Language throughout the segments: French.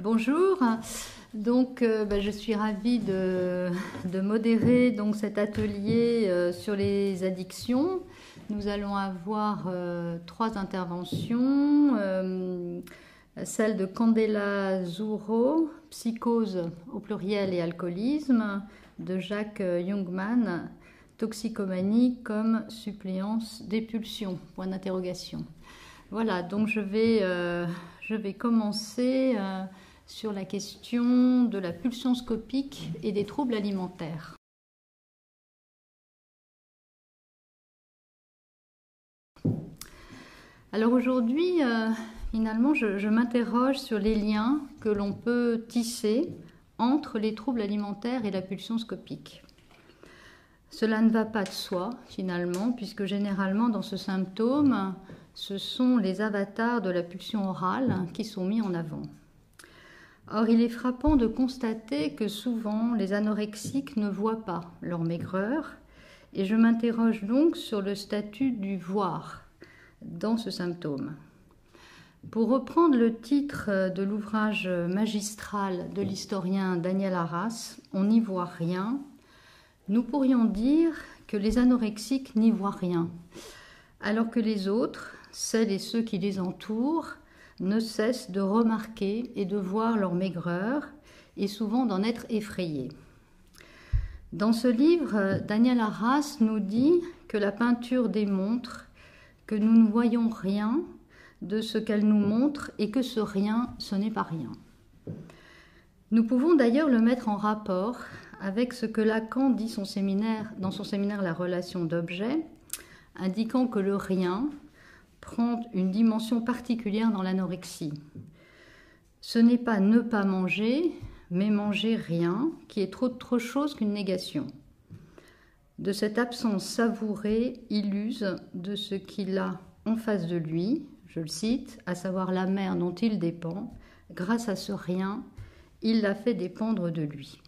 Bonjour, donc je suis ravie de modérer donc, cet atelier sur les addictions. Nous allons avoir 3 interventions, celle de Candela Zuro, Psychose au pluriel et alcoolisme, de Jacques Jungmann, Toxicomanie comme suppléance des pulsions, point d'interrogation. Voilà, donc je vais commencer sur la question de la pulsion scopique et des troubles alimentaires. Alors aujourd'hui, finalement, je m'interroge sur les liens que l'on peut tisser entre les troubles alimentaires et la pulsion scopique. Cela ne va pas de soi, finalement, puisque généralement, dans ce symptôme, ce sont les avatars de la pulsion orale qui sont mis en avant. Or, il est frappant de constater que souvent, les anorexiques ne voient pas leur maigreur, et je m'interroge donc sur le statut du voir dans ce symptôme. Pour reprendre le titre de l'ouvrage magistral de l'historien Daniel Arras, « On n'y voit rien », nous pourrions dire que les anorexiques n'y voient rien, alors que les autres, celles et ceux qui les entourent, ne cessent de remarquer et de voir leur maigreur et souvent d'en être effrayés. Dans ce livre, Daniel Arras nous dit que la peinture démontre que nous ne voyons rien de ce qu'elle nous montre et que ce rien, ce n'est pas rien. Nous pouvons d'ailleurs le mettre en rapport avec ce que Lacan dit dans son séminaire La relation d'objet, indiquant que le rien prend une dimension particulière dans l'anorexie. Ce n'est pas ne pas manger, mais manger rien, qui est autre chose qu'une négation. De cette absence savourée, il use de ce qu'il a en face de lui, je le cite, à savoir la mer dont il dépend. Grâce à ce rien, il l'a fait dépendre de lui.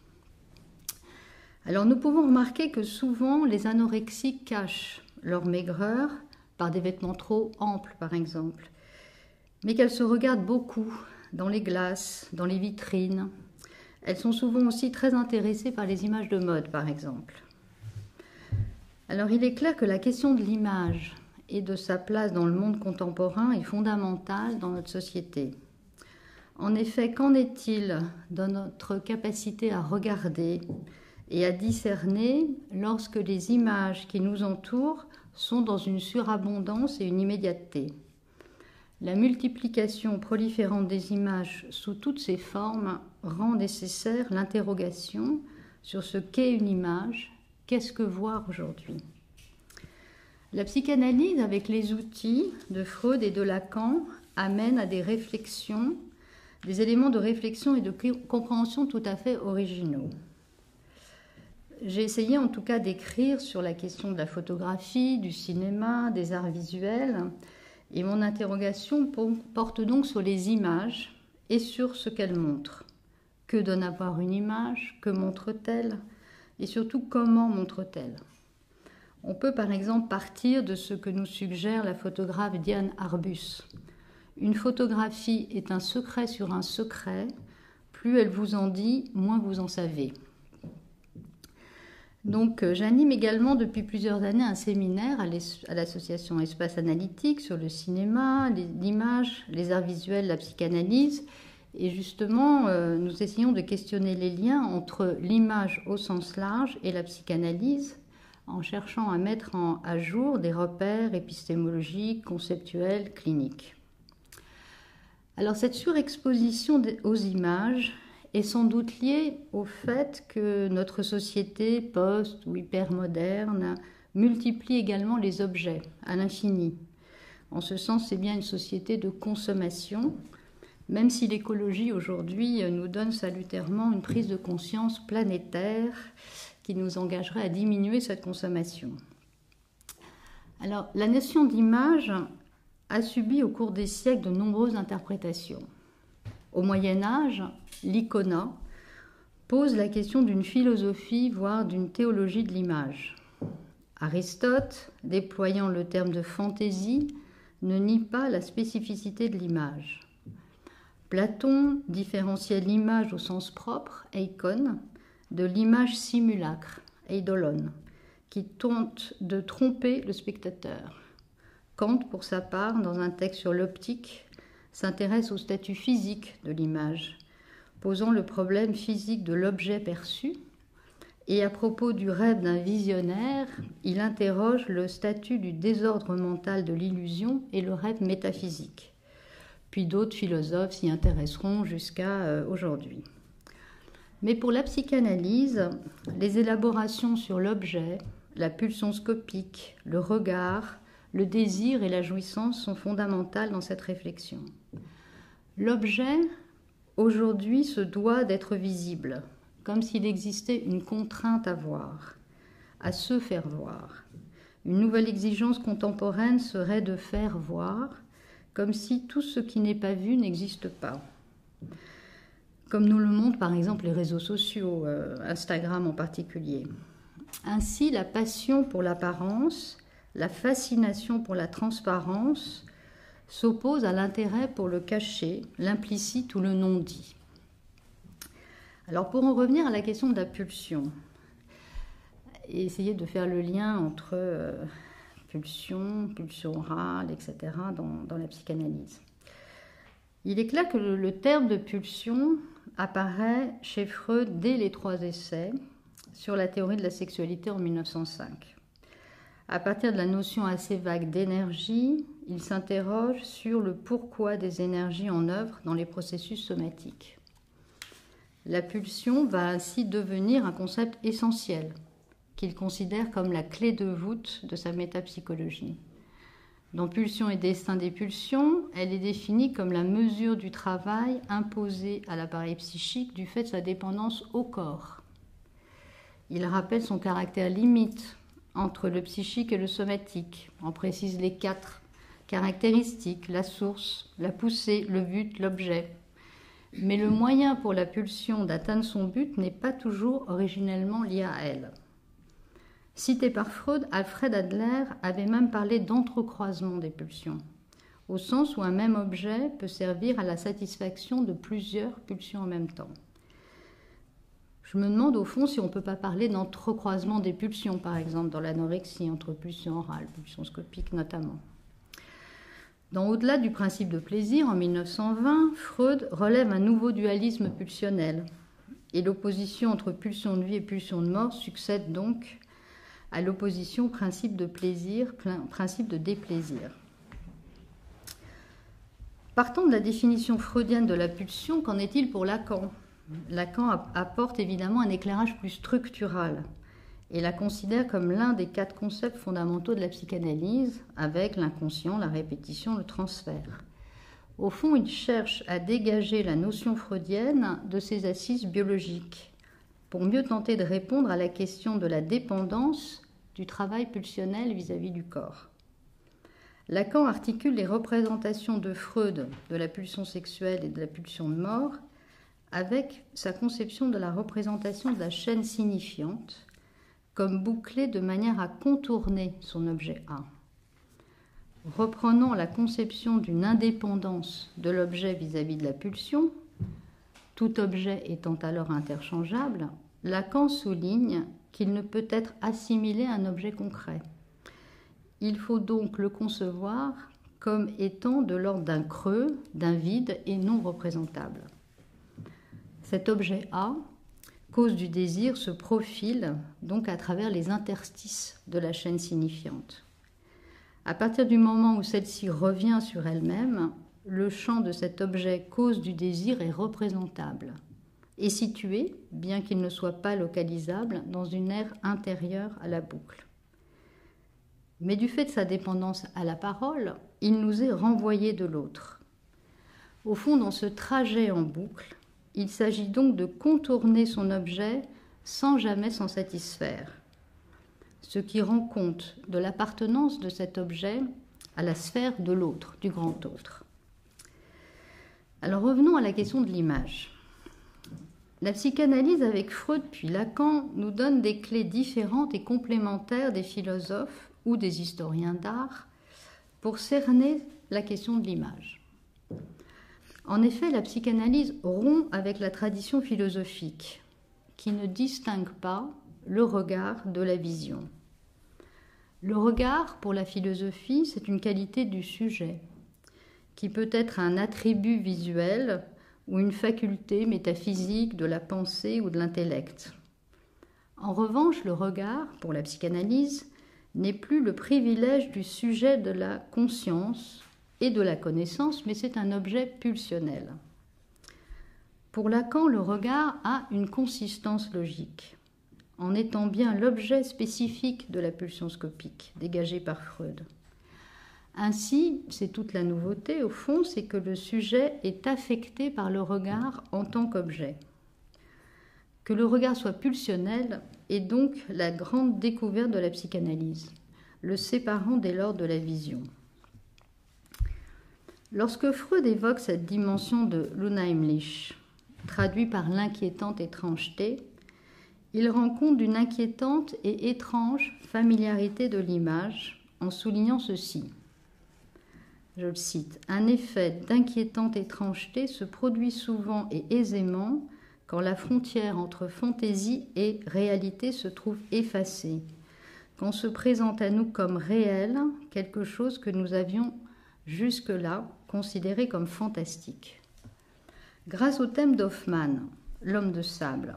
Alors nous pouvons remarquer que souvent les anorexiques cachent leur maigreur par des vêtements trop amples par exemple, mais qu'elles se regardent beaucoup dans les glaces, dans les vitrines. Elles sont souvent aussi très intéressées par les images de mode par exemple. Alors il est clair que la question de l'image et de sa place dans le monde contemporain est fondamentale dans notre société. En effet, qu'en est-il de notre capacité à regarder et à discerner lorsque les images qui nous entourent sont dans une surabondance et une immédiateté? La multiplication proliférante des images sous toutes ses formes rend nécessaire l'interrogation sur ce qu'est une image, qu'est-ce que voir aujourd'hui? La psychanalyse, avec les outils de Freud et de Lacan, amène à des réflexions, des éléments de réflexion et de compréhension tout à fait originaux. J'ai essayé en tout cas d'écrire sur la question de la photographie, du cinéma, des arts visuels, et mon interrogation porte donc sur les images et sur ce qu'elles montrent. Que donne à voir une image? Que montre-t-elle? Et surtout, comment montre-t-elle? On peut par exemple partir de ce que nous suggère la photographe Diane Arbus. Une photographie est un secret sur un secret, plus elle vous en dit, moins vous en savez. Donc, j'anime également depuis plusieurs années un séminaire à l'association Espace Analytique sur le cinéma, l'image, les arts visuels, la psychanalyse. Et justement, nous essayons de questionner les liens entre l'image au sens large et la psychanalyse, en cherchant à mettre à jour des repères épistémologiques, conceptuels, cliniques. Alors, cette surexposition aux images est sans doute lié au fait que notre société post- ou hypermoderne multiplie également les objets à l'infini. En ce sens, c'est bien une société de consommation, même si l'écologie aujourd'hui nous donne salutairement une prise de conscience planétaire qui nous engagerait à diminuer cette consommation. Alors, la notion d'image a subi au cours des siècles de nombreuses interprétations. Au Moyen-Âge, l'icona pose la question d'une philosophie, voire d'une théologie de l'image. Aristote, déployant le terme de fantaisie, ne nie pas la spécificité de l'image. Platon différenciait l'image au sens propre, eikon, de l'image simulacre, eidolon, qui tente de tromper le spectateur. Kant, pour sa part, dans un texte sur l'optique, s'intéresse au statut physique de l'image, posant le problème physique de l'objet perçu, et à propos du rêve d'un visionnaire, il interroge le statut du désordre mental de l'illusion et le rêve métaphysique. Puis d'autres philosophes s'y intéresseront jusqu'à aujourd'hui. Mais pour la psychanalyse, les élaborations sur l'objet, la pulsion scopique, le regard, le désir et la jouissance sont fondamentales dans cette réflexion. L'objet, aujourd'hui, se doit d'être visible, comme s'il existait une contrainte à voir, à se faire voir. Une nouvelle exigence contemporaine serait de faire voir, comme si tout ce qui n'est pas vu n'existe pas. Comme nous le montrent par exemple les réseaux sociaux, Instagram en particulier. Ainsi, la passion pour l'apparence, la fascination pour la transparence s'opposent à l'intérêt pour le caché, l'implicite ou le non-dit. Alors pour en revenir à la question de la pulsion, et essayer de faire le lien entre pulsion, pulsion orale, etc. dans la psychanalyse. Il est clair que le terme de pulsion apparaît chez Freud dès les 3 essais sur la théorie de la sexualité en 1905. À partir de la notion assez vague d'énergie, il s'interroge sur le pourquoi des énergies en œuvre dans les processus somatiques. La pulsion va ainsi devenir un concept essentiel qu'il considère comme la clé de voûte de sa métapsychologie. Dans Pulsion et destin des pulsions, elle est définie comme la mesure du travail imposé à l'appareil psychique du fait de sa dépendance au corps. Il rappelle son caractère limite entre le psychique et le somatique, en précise les 4 caractéristiques, la source, la poussée, le but, l'objet. Mais le moyen pour la pulsion d'atteindre son but n'est pas toujours originellement lié à elle. Cité par Freud, Alfred Adler avait même parlé d'entrecroisement des pulsions, au sens où un même objet peut servir à la satisfaction de plusieurs pulsions en même temps. Je me demande au fond si on ne peut pas parler d'entrecroisement des pulsions, par exemple dans l'anorexie, entre pulsion orale, pulsion scopique notamment. Dans Au-delà du principe de plaisir, en 1920, Freud relève un nouveau dualisme pulsionnel, et l'opposition entre pulsion de vie et pulsion de mort succède donc à l'opposition principe de plaisir, principe de déplaisir. Partant de la définition freudienne de la pulsion, qu'en est-il pour Lacan ? Lacan apporte évidemment un éclairage plus structural et la considère comme l'un des 4 concepts fondamentaux de la psychanalyse, avec l'inconscient, la répétition, le transfert. Au fond, il cherche à dégager la notion freudienne de ses assises biologiques, pour mieux tenter de répondre à la question de la dépendance du travail pulsionnel vis-à-vis du corps. Lacan articule les représentations de Freud de la pulsion sexuelle et de la pulsion de mort avec sa conception de la représentation de la chaîne signifiante comme bouclée de manière à contourner son objet A. Reprenant la conception d'une indépendance de l'objet vis-à-vis de la pulsion, tout objet étant alors interchangeable, Lacan souligne qu'il ne peut être assimilé à un objet concret. Il faut donc le concevoir comme étant de l'ordre d'un creux, d'un vide et non représentable. Cet objet A, cause du désir, se profile donc à travers les interstices de la chaîne signifiante. À partir du moment où celle-ci revient sur elle-même, le champ de cet objet cause du désir est représentable et situé, bien qu'il ne soit pas localisable, dans une aire intérieure à la boucle. Mais du fait de sa dépendance à la parole, il nous est renvoyé de l'autre. Au fond, dans ce trajet en boucle, il s'agit donc de contourner son objet sans jamais s'en satisfaire, ce qui rend compte de l'appartenance de cet objet à la sphère de l'autre, du grand autre. Alors revenons à la question de l'image. La psychanalyse avec Freud puis Lacan nous donne des clés différentes et complémentaires des philosophes ou des historiens d'art pour cerner la question de l'image. En effet, la psychanalyse rompt avec la tradition philosophique, qui ne distingue pas le regard de la vision. Le regard, pour la philosophie, c'est une qualité du sujet, qui peut être un attribut visuel ou une faculté métaphysique de la pensée ou de l'intellect. En revanche, le regard, pour la psychanalyse, n'est plus le privilège du sujet de la conscience et de la connaissance, mais c'est un objet pulsionnel. Pour Lacan, le regard a une consistance logique, en étant bien l'objet spécifique de la pulsion scopique, dégagée par Freud. Ainsi, c'est toute la nouveauté, au fond, c'est que le sujet est affecté par le regard en tant qu'objet. Que le regard soit pulsionnel est donc la grande découverte de la psychanalyse, le séparant dès lors de la vision. Lorsque Freud évoque cette dimension de l'unheimlich, traduit par l'inquiétante étrangeté, il rend compte d'une inquiétante et étrange familiarité de l'image en soulignant ceci. Je le cite, « Un effet d'inquiétante étrangeté se produit souvent et aisément quand la frontière entre fantaisie et réalité se trouve effacée, quand se présente à nous comme réel quelque chose que nous avions jusque-là considéré comme fantastique. » Grâce au thème d'Hoffmann, l'homme de sable,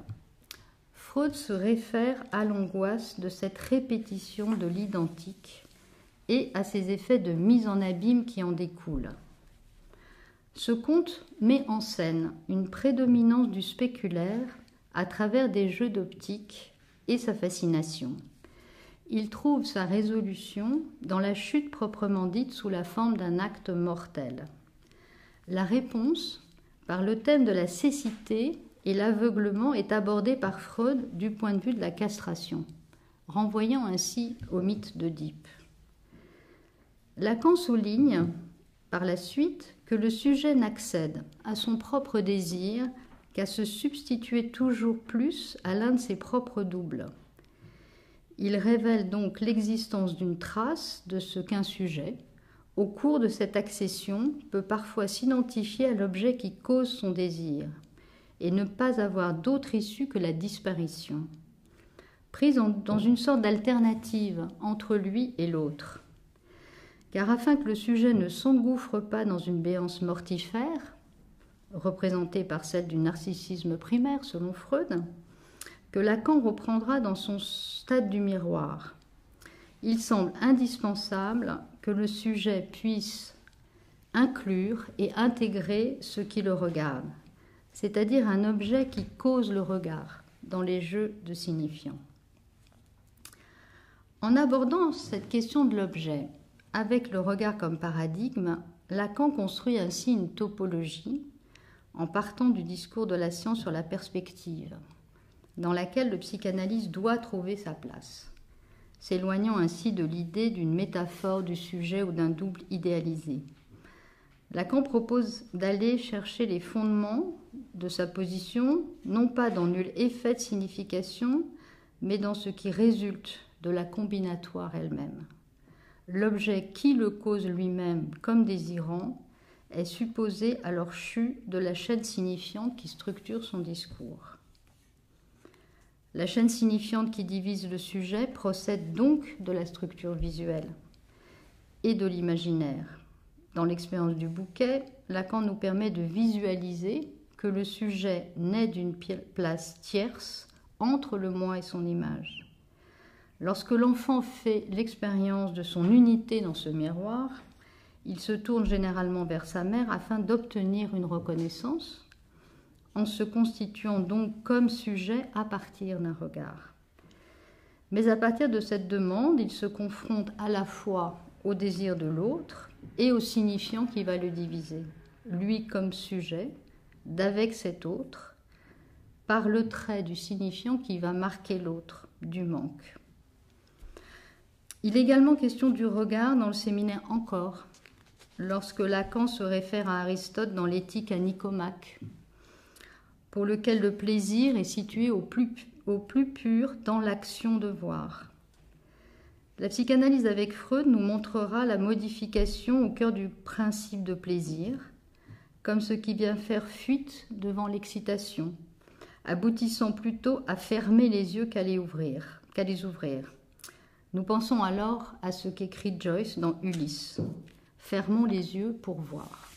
Freud se réfère à l'angoisse de cette répétition de l'identique et à ses effets de mise en abîme qui en découlent. Ce conte met en scène une prédominance du spéculaire à travers des jeux d'optique et sa fascination. Il trouve sa résolution dans la chute proprement dite sous la forme d'un acte mortel. La réponse, par le thème de la cécité et l'aveuglement, est abordée par Freud du point de vue de la castration, renvoyant ainsi au mythe d'Oedipe. Lacan souligne par la suite que le sujet n'accède à son propre désir qu'à se substituer toujours plus à l'un de ses propres doubles. Il révèle donc l'existence d'une trace de ce qu'un sujet, au cours de cette accession, peut parfois s'identifier à l'objet qui cause son désir et ne pas avoir d'autre issue que la disparition, prise dans une sorte d'alternative entre lui et l'autre. Car afin que le sujet ne s'engouffre pas dans une béance mortifère, représentée par celle du narcissisme primaire selon Freud, que Lacan reprendra dans son stade du miroir, il semble indispensable que le sujet puisse inclure et intégrer ce qui le regarde, c'est-à-dire un objet qui cause le regard dans les jeux de signifiants. En abordant cette question de l'objet, avec le regard comme paradigme, Lacan construit ainsi une topologie en partant du discours de la science sur la perspective, dans laquelle le psychanalyste doit trouver sa place, s'éloignant ainsi de l'idée d'une métaphore du sujet ou d'un double idéalisé. Lacan propose d'aller chercher les fondements de sa position, non pas dans nul effet de signification, mais dans ce qui résulte de la combinatoire elle-même. L'objet qui le cause lui-même comme désirant est supposé alors chu de la chaîne signifiante qui structure son discours. La chaîne signifiante qui divise le sujet procède donc de la structure visuelle et de l'imaginaire. Dans l'expérience du bouquet, Lacan nous permet de visualiser que le sujet naît d'une place tierce entre le moi et son image. Lorsque l'enfant fait l'expérience de son unité dans ce miroir, il se tourne généralement vers sa mère afin d'obtenir une reconnaissance, en se constituant donc comme sujet à partir d'un regard. Mais à partir de cette demande, il se confronte à la fois au désir de l'autre et au signifiant qui va le diviser, lui comme sujet, d'avec cet autre, par le trait du signifiant qui va marquer l'autre, du manque. Il est également question du regard dans le séminaire Encore, lorsque Lacan se réfère à Aristote dans l'éthique à Nicomaque, pour lequel le plaisir est situé au plus pur dans l'action de voir. La psychanalyse avec Freud nous montrera la modification au cœur du principe de plaisir, comme ce qui vient faire fuite devant l'excitation, aboutissant plutôt à fermer les yeux qu'à les ouvrir. Nous pensons alors à ce qu'écrit Joyce dans Ulysse. Fermons les yeux pour voir.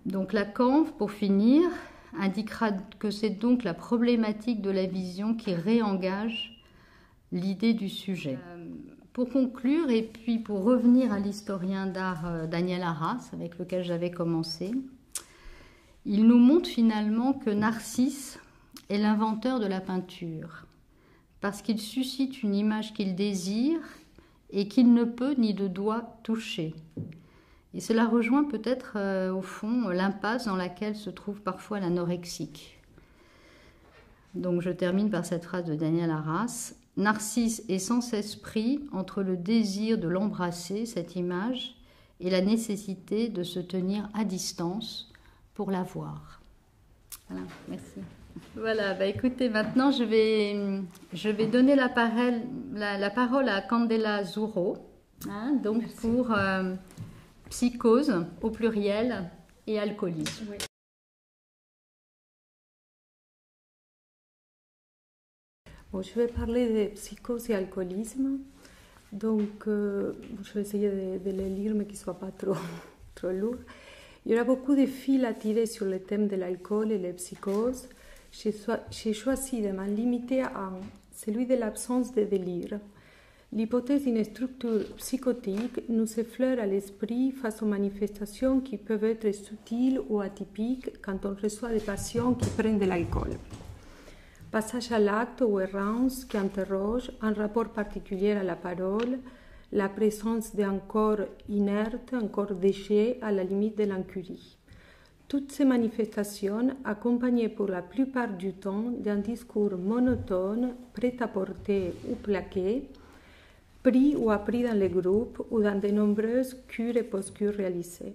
Donc Lacan, pour finir, indiquera que c'est donc la problématique de la vision qui réengage l'idée du sujet. Pour conclure, et puis pour revenir à l'historien d'art Daniel Arras, avec lequel j'avais commencé, il nous montre finalement que Narcisse est l'inventeur de la peinture, parce qu'il suscite une image qu'il désire et qu'il ne peut ni ne doit toucher. Et cela rejoint peut-être au fond l'impasse dans laquelle se trouve parfois l'anorexique. Donc je termine par cette phrase de Daniel Arras. Narcisse est sans cesse pris entre le désir de l'embrasser, cette image, et la nécessité de se tenir à distance pour la voir. Voilà, merci. Voilà, bah écoutez, maintenant je vais donner la parole à Candela Zuro, donc merci. Pour psychose au pluriel et alcoolisme. Oui. Bon, je vais parler de psychose et alcoolisme, donc je vais essayer de les lire mais qu'ils ne soient pas trop lourds. Il y aura beaucoup de fils à tirer sur le thème de l'alcool et les psychoses. J'ai choisi de m'en limiter à un, celui de l'absence de délire. L'hypothèse d'une structure psychotique nous effleure à l'esprit face aux manifestations qui peuvent être subtiles ou atypiques quand on reçoit des patients qui prennent de l'alcool. Passage à l'acte ou errance qui interroge un rapport particulier à la parole, la présence d'un corps inerte, un corps déchet à la limite de l'incurie. Toutes ces manifestations accompagnées pour la plupart du temps d'un discours monotone, prêt-à-porter ou plaqué, pris ou appris dans les groupes ou dans de nombreuses cures et post-cures réalisées.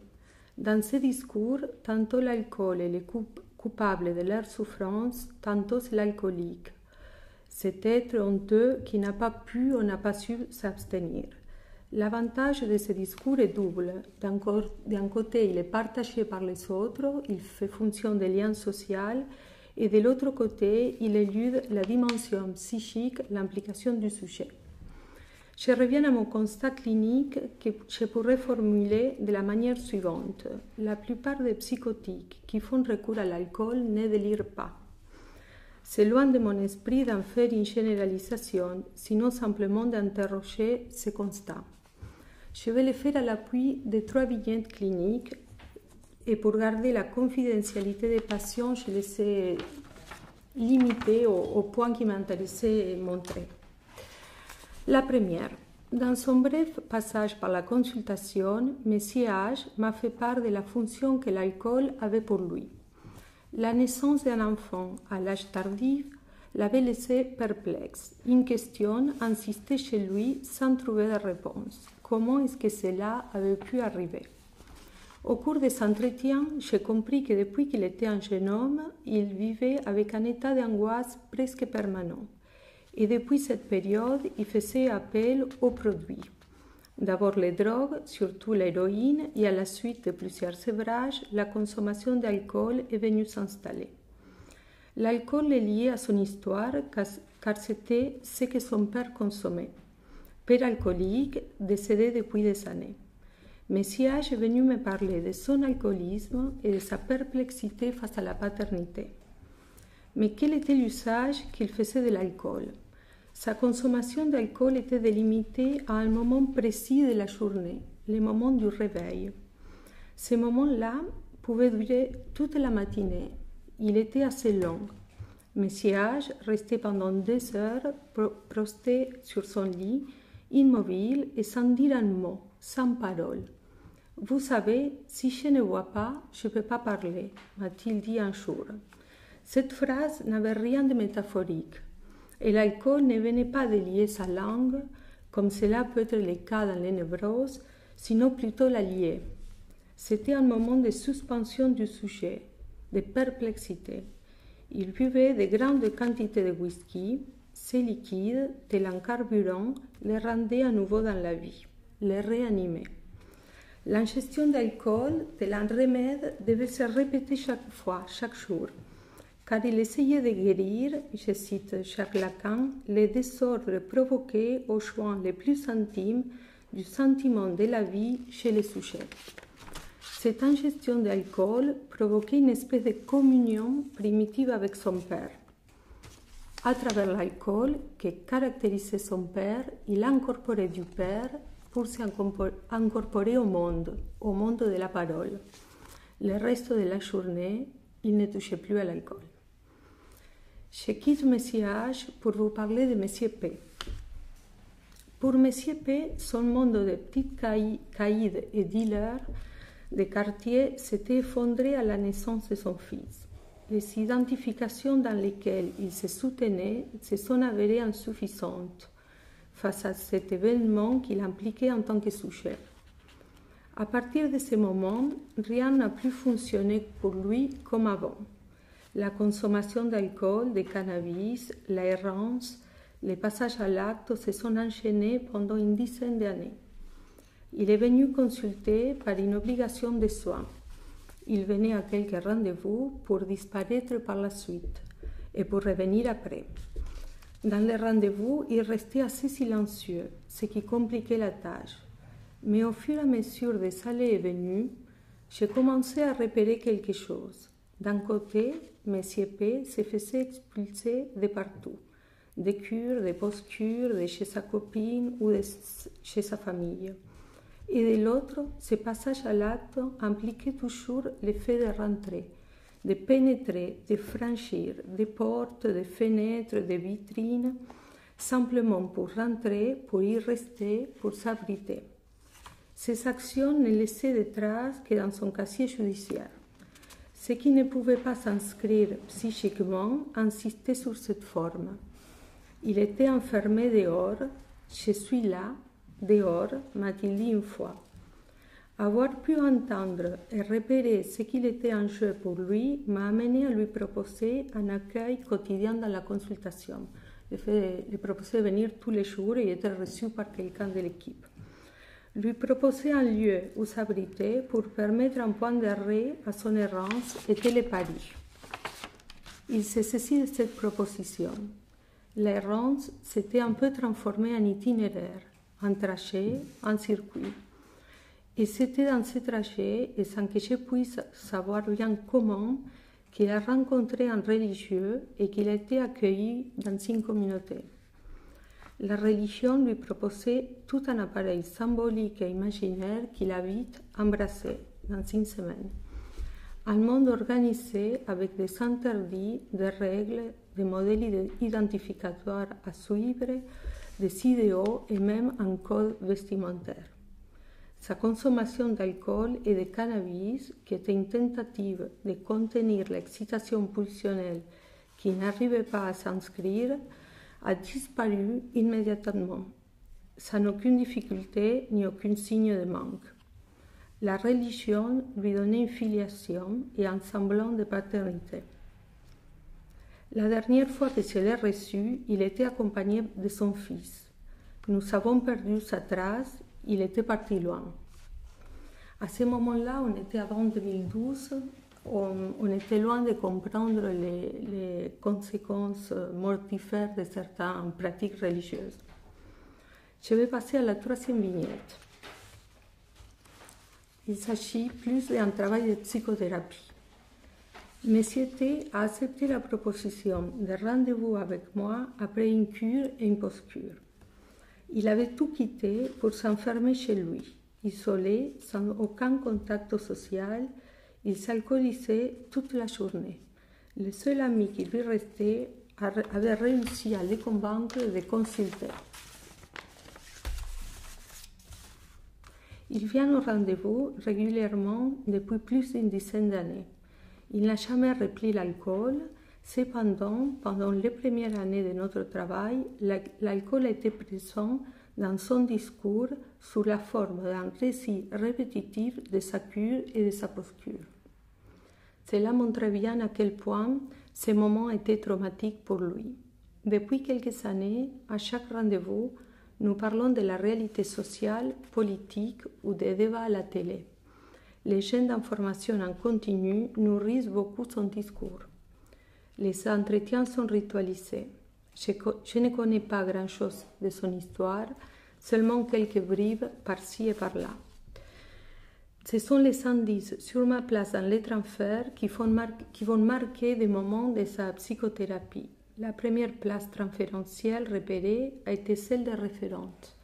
Dans ces discours, tantôt l'alcool est le coupable de leur souffrance, tantôt c'est l'alcoolique. Cet être honteux qui n'a pas pu ou n'a pas su s'abstenir. L'avantage de ce discours est double. D'un côté, il est partagé par les autres, il fait fonction des liens sociaux, et de l'autre côté, il élude la dimension psychique, l'implication du sujet. Je reviens à mon constat clinique que je pourrais formuler de la manière suivante. La plupart des psychotiques qui font recours à l'alcool ne délirent pas. C'est loin de mon esprit d'en faire une généralisation, sinon simplement d'interroger ce constat. Je vais le faire à l'appui de 3 vignettes cliniques et pour garder la confidentialité des patients, je les ai limitées au point qui m'intéressait montrer. La première, dans son bref passage par la consultation, M. H m'a fait part de la fonction que l'alcool avait pour lui. La naissance d'un enfant à l'âge tardif l'avait laissé perplexe. Une question insistait chez lui sans trouver de réponse. Comment est-ce que cela avait pu arriver? Au cours des entretiens, j'ai compris que depuis qu'il était un jeune homme, il vivait avec un état d'angoisse presque permanent. Et depuis cette période, il faisait appel aux produits. D'abord les drogues, surtout l'héroïne, et à la suite de plusieurs sévrages, la consommation d'alcool est venue s'installer. L'alcool est lié à son histoire car c'était ce que son père consommait. Père alcoolique, décédé depuis des années. Messia est venu me parler de son alcoolisme et de sa perplexité face à la paternité. Mais quel était l'usage qu'il faisait de l'alcool? Sa consommation d'alcool était délimitée à un moment précis de la journée, le moment du réveil. Ce moment-là pouvait durer toute la matinée. Il était assez long. Monsieur H restait pendant 2 heures prostré sur son lit, immobile et sans dire un mot, sans parole. « Vous savez, si je ne vois pas, je ne peux pas parler », m'a-t-il dit un jour. Cette phrase n'avait rien de métaphorique. Et l'alcool ne venait pas de lier sa langue, comme cela peut être le cas dans les névroses, sinon plutôt la lier. C'était un moment de suspension du sujet, de perplexité. Il buvait de grandes quantités de whisky. Ces liquides, tel un carburant, les rendaient à nouveau dans la vie, les réanimaient. L'ingestion d'alcool, tel un remède, devait se répéter chaque fois, chaque jour, car il essayait de guérir, je cite Jacques Lacan, les désordres provoqués aux joints les plus intimes du sentiment de la vie chez les sujets. Cette ingestion d'alcool provoquait une espèce de communion primitive avec son père. À travers l'alcool que caractérisait son père, il incorporait du père pour s'incorporer au monde de la parole. Le reste de la journée, il ne touchait plus à l'alcool. Je quitte M. H pour vous parler de M. P. Pour M. P, son monde de petites caïds et dealers de quartier s'était effondré à la naissance de son fils. Les identifications dans lesquelles il se soutenait se sont avérées insuffisantes face à cet événement qu'il impliquait en tant que sujet. À partir de ce moment, rien n'a plus fonctionné pour lui comme avant. La consommation d'alcool, de cannabis, l'errance, les passages à l'acte se sont enchaînés pendant une dizaine d'années. Il est venu consulter par une obligation de soins. Il venait à quelques rendez-vous pour disparaître par la suite et pour revenir après. Dans les rendez-vous, il restait assez silencieux, ce qui compliquait la tâche. Mais au fur et à mesure des allées et venues, j'ai commencé à repérer quelque chose. D'un côté, M. P se faisait expulser de partout, des cures, des post-cures, de chez sa copine ou de chez sa famille. Et de l'autre, ce passage à l'acte impliquait toujours le fait de rentrer, de pénétrer, de franchir des portes, des fenêtres, des vitrines, simplement pour rentrer, pour y rester, pour s'abriter. Ces actions ne laissaient de traces que dans son casier judiciaire. Ce qui ne pouvait pas s'inscrire psychiquement insistait sur cette forme. Il était enfermé dehors, je suis là, dehors, m'a-t-il dit une fois. Avoir pu entendre et repérer ce qu'il était en jeu pour lui m'a amené à lui proposer un accueil quotidien dans la consultation. Le fait de lui proposer de venir tous les jours et être reçu par quelqu'un de l'équipe. Lui proposer un lieu où s'abriter pour permettre un point d'arrêt à son errance était le pari. Il s'est saisi de cette proposition. L'errance s'était un peu transformée en itinéraire, en trajet, en circuit. Et c'était dans ce trajet, et sans que je puisse savoir bien comment, qu'il a rencontré un religieux et qu'il a été accueilli dans une communauté. La religion lui proposait tout un appareil symbolique et imaginaire qu'il a vite embrassé dans une semaine. Un monde organisé avec des interdits, des règles, des modèles identificatoires à suivre, des idéaux et même un code vestimentaire. Sa consommation d'alcool et de cannabis, qui était une tentative de contenir l'excitation pulsionnelle qui n'arrivait pas à s'inscrire, a disparu immédiatement, sans aucune difficulté ni aucun signe de manque. La religion lui donnait une filiation et un semblant de paternité. La dernière fois que je l'ai reçu, il était accompagné de son fils. Nous avons perdu sa trace, il était parti loin. À ce moment-là, on était avant 2012, on était loin de comprendre les conséquences mortifères de certaines pratiques religieuses. Je vais passer à la troisième vignette. Il s'agit plus d'un travail de psychothérapie. Monsieur T a accepté la proposition de rendez-vous avec moi après une cure et une post-cure. Il avait tout quitté pour s'enfermer chez lui, isolé, sans aucun contact social. Il s'alcoolisait toute la journée. Le seul ami qui lui restait avait réussi à le convaincre de consulter. Il vient au rendez-vous régulièrement depuis plus d'une dizaine d'années. Il n'a jamais repris l'alcool. Cependant, pendant les premières années de notre travail, l'alcool a été présent dans son discours sous la forme d'un récit répétitif de sa cure et de sa post-cure. Cela montrait bien à quel point ces moments étaient traumatiques pour lui. Depuis quelques années, à chaque rendez-vous, Nous parlons de la réalité sociale, politique ou des débats à la télé. Les chaînes d'information en continu nourrissent beaucoup son discours. Les entretiens sont ritualisés. Je ne connais pas grand-chose de son histoire, seulement quelques bribes par-ci et par-là. Ce sont les indices sur ma place dans l'être enfer qui vont marquer des moments de sa psychothérapie. La première place transférentielle repérée a été celle de référente.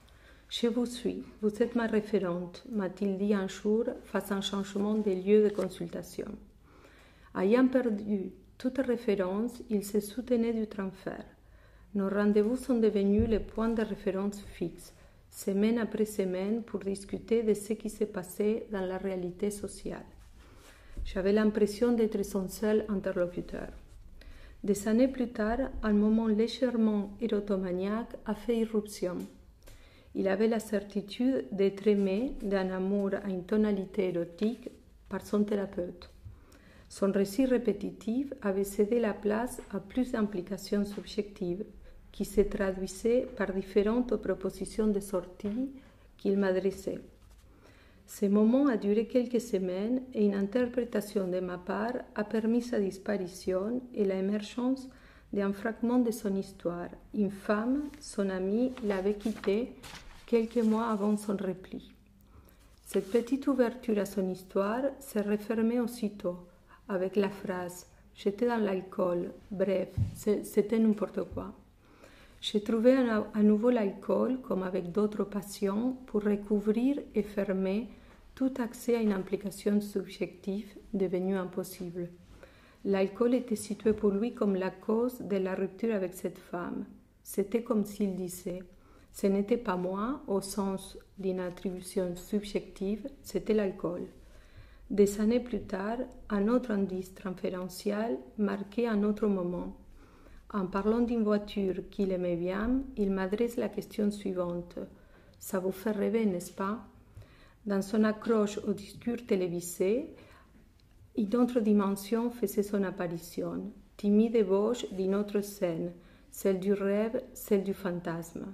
Je vous suis, vous êtes ma référente, m'a-t-il dit un jour face à un changement de lieu de consultation. Ayant perdu toute référence, il se soutenait du transfert. Nos rendez-vous sont devenus les points de référence fixes, semaine après semaine, pour discuter de ce qui s'est passé dans la réalité sociale. J'avais l'impression d'être son seul interlocuteur. Des années plus tard, un moment légèrement érotomaniaque a fait irruption. Il avait la certitude d'être aimé d'un amour à une tonalité érotique par son thérapeute. Son récit répétitif avait cédé la place à plus d'implications subjectives qui se traduisaient par différentes propositions de sortie qu'il m'adressait. Ce moment a duré quelques semaines et une interprétation de ma part a permis sa disparition et l'émergence d'un fragment de son histoire. Une femme, son amie, l'avait quitté quelques mois avant son repli. Cette petite ouverture à son histoire s'est refermée aussitôt avec la phrase « J'étais dans l'alcool », bref, c'était n'importe quoi. J'ai trouvé à nouveau l'alcool, comme avec d'autres passions, pour recouvrir et fermer tout accès à une implication subjective devenue impossible. L'alcool était situé pour lui comme la cause de la rupture avec cette femme. C'était comme s'il disait « Ce n'était pas moi, au sens d'une attribution subjective, c'était l'alcool ». Des années plus tard, un autre indice transférentiel marquait un autre moment. En parlant d'une voiture qu'il aimait bien, il m'adresse la question suivante. « Ça vous fait rêver, n'est-ce pas ?» Dans son accroche au discours télévisé, une autre dimension faisait son apparition, timide ébauche d'une autre scène, celle du rêve, celle du fantasme.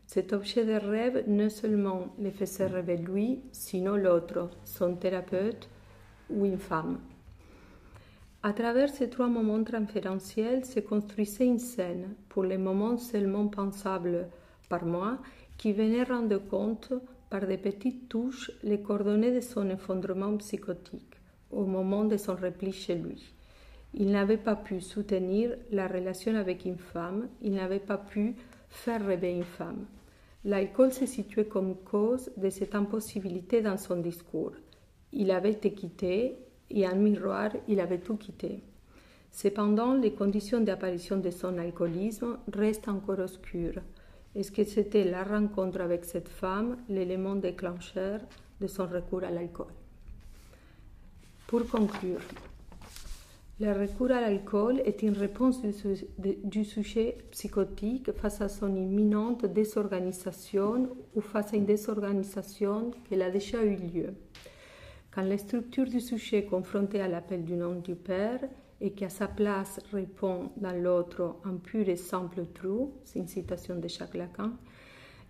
Cet objet de rêve non seulement le faisait rêver lui, sinon l'autre, son thérapeute ou une femme. À travers ces trois moments transférentiels se construisait une scène, pour les moments seulement pensables par moi, qui venait rendre compte, par des petites touches, les coordonnées de son effondrement psychotique, au moment de son repli chez lui. Il n'avait pas pu soutenir la relation avec une femme, il n'avait pas pu faire rêver une femme. L'alcool se situait comme cause de cette impossibilité dans son discours. Il avait été quitté, et en miroir, il avait tout quitté. Cependant, les conditions d'apparition de son alcoolisme restent encore obscures. Est-ce que c'était la rencontre avec cette femme l'élément déclencheur de son recours à l'alcool? Pour conclure, le recours à l'alcool est une réponse du sujet psychotique face à son imminente désorganisation ou face à une désorganisation qui a déjà eu lieu. Quand la structure du sujet est confrontée à l'appel du nom du Père et qu'à sa place répond dans l'autre un pur et simple trou, c'est une citation de Jacques Lacan,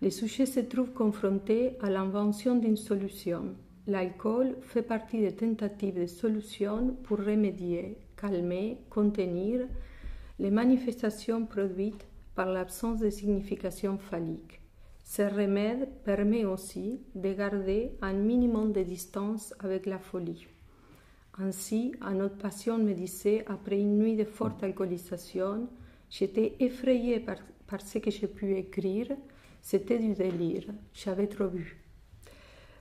le sujet se trouve confronté à l'invention d'une solution. L'alcool fait partie des tentatives de solution pour remédier, calmer, contenir les manifestations produites par l'absence de signification phallique. Ce remède permet aussi de garder un minimum de distance avec la folie. Ainsi, un autre patient me disait, après une nuit de forte alcoolisation, j'étais effrayée par ce que j'ai pu écrire, c'était du délire, j'avais trop bu.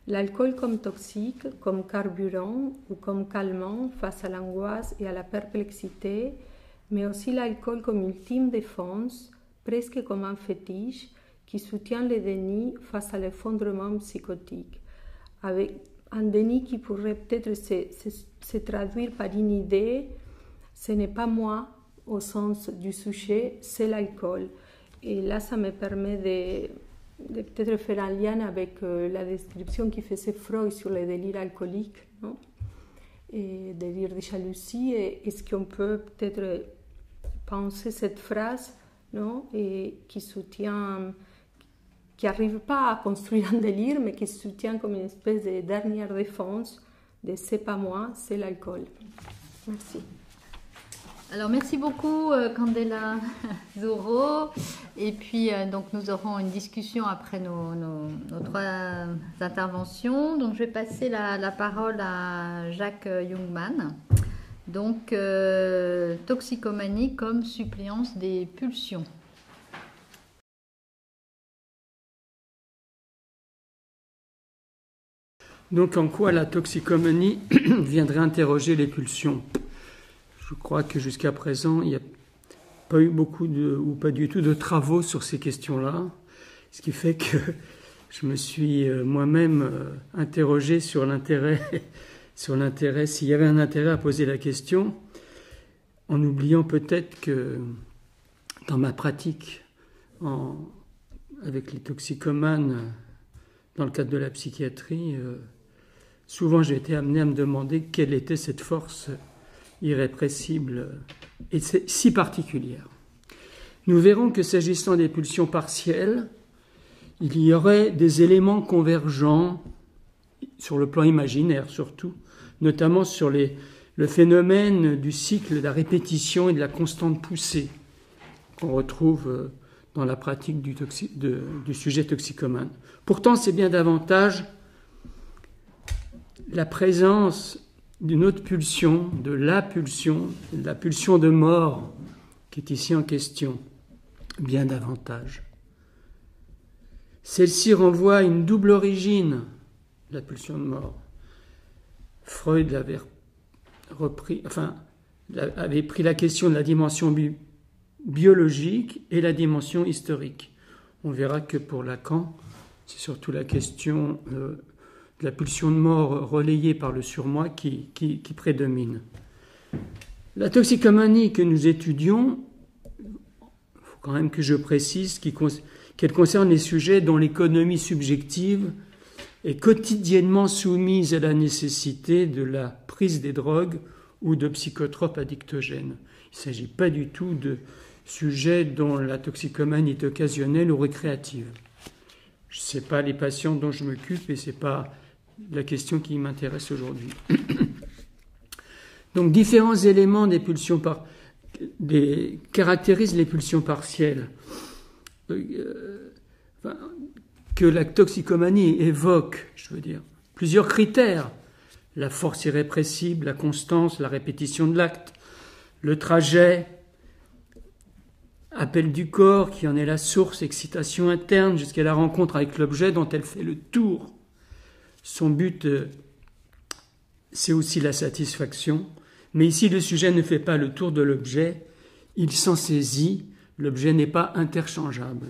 L'alcool comme toxique, comme carburant ou comme calmant face à l'angoisse et à la perplexité, mais aussi l'alcool comme ultime défense, presque comme un fétiche, qui soutient le déni face à l'effondrement psychotique, avec un déni qui pourrait peut-être se traduire par une idée, ce n'est pas moi au sens du sujet, c'est l'alcool. Et là, ça me permet de peut-être faire un lien avec la description qui faisait Freud sur le délire alcoolique, non? Et délire de jalousie, et est-ce qu'on peut peut-être penser cette phrase, non? Et qui soutient qui n'arrive pas à construire un délire, mais qui se soutient comme une espèce de dernière défense de c'est pas moi, c'est l'alcool. Merci. Alors merci beaucoup Candela Zurro, et puis donc nous aurons une discussion après nos trois interventions. Donc je vais passer la parole à Jacques Jungmann. Donc toxicomanie comme suppléance des pulsions. Donc en quoi la toxicomanie viendrait interroger les pulsions? Je crois que jusqu'à présent, il n'y a pas eu beaucoup ou pas du tout de travaux sur ces questions-là, ce qui fait que je me suis moi-même interrogé sur l'intérêt, s'il y avait un intérêt à poser la question, en oubliant peut-être que dans ma pratique avec les toxicomanes, dans le cadre de la psychiatrie, souvent j'ai été amené à me demander quelle était cette force irrépressible et si particulière. Nous verrons que s'agissant des pulsions partielles, il y aurait des éléments convergents sur le plan imaginaire surtout, notamment sur le phénomène du cycle de la répétition et de la constante poussée qu'on retrouve dans la pratique du sujet toxicomane. Pourtant, c'est bien davantage la présence d'une autre pulsion, de la pulsion de mort qui est ici en question, bien davantage. Celle-ci renvoie à une double origine, la pulsion de mort. Freud avait pris la question de la dimension biologique et la dimension historique. On verra que pour Lacan, c'est surtout la question de la pulsion de mort relayée par le surmoi qui prédomine. La toxicomanie que nous étudions, il faut quand même que je précise qu'elle concerne les sujets dont l'économie subjective est quotidiennement soumise à la nécessité de la prise des drogues ou de psychotropes addictogènes. Il ne s'agit pas du tout de sujets dont la toxicomanie est occasionnelle ou récréative. Ce n'est pas les patients dont je m'occupe et ce n'est pas la question qui m'intéresse aujourd'hui. Donc, différents éléments des pulsions caractérisent les pulsions partielles que la toxicomanie évoque, plusieurs critères: la force irrépressible, la constance, la répétition de l'acte, le trajet, appel du corps qui en est la source, excitation interne jusqu'à la rencontre avec l'objet dont elle fait le tour. Son but, c'est aussi la satisfaction, mais ici le sujet ne fait pas le tour de l'objet, il s'en saisit, l'objet n'est pas interchangeable.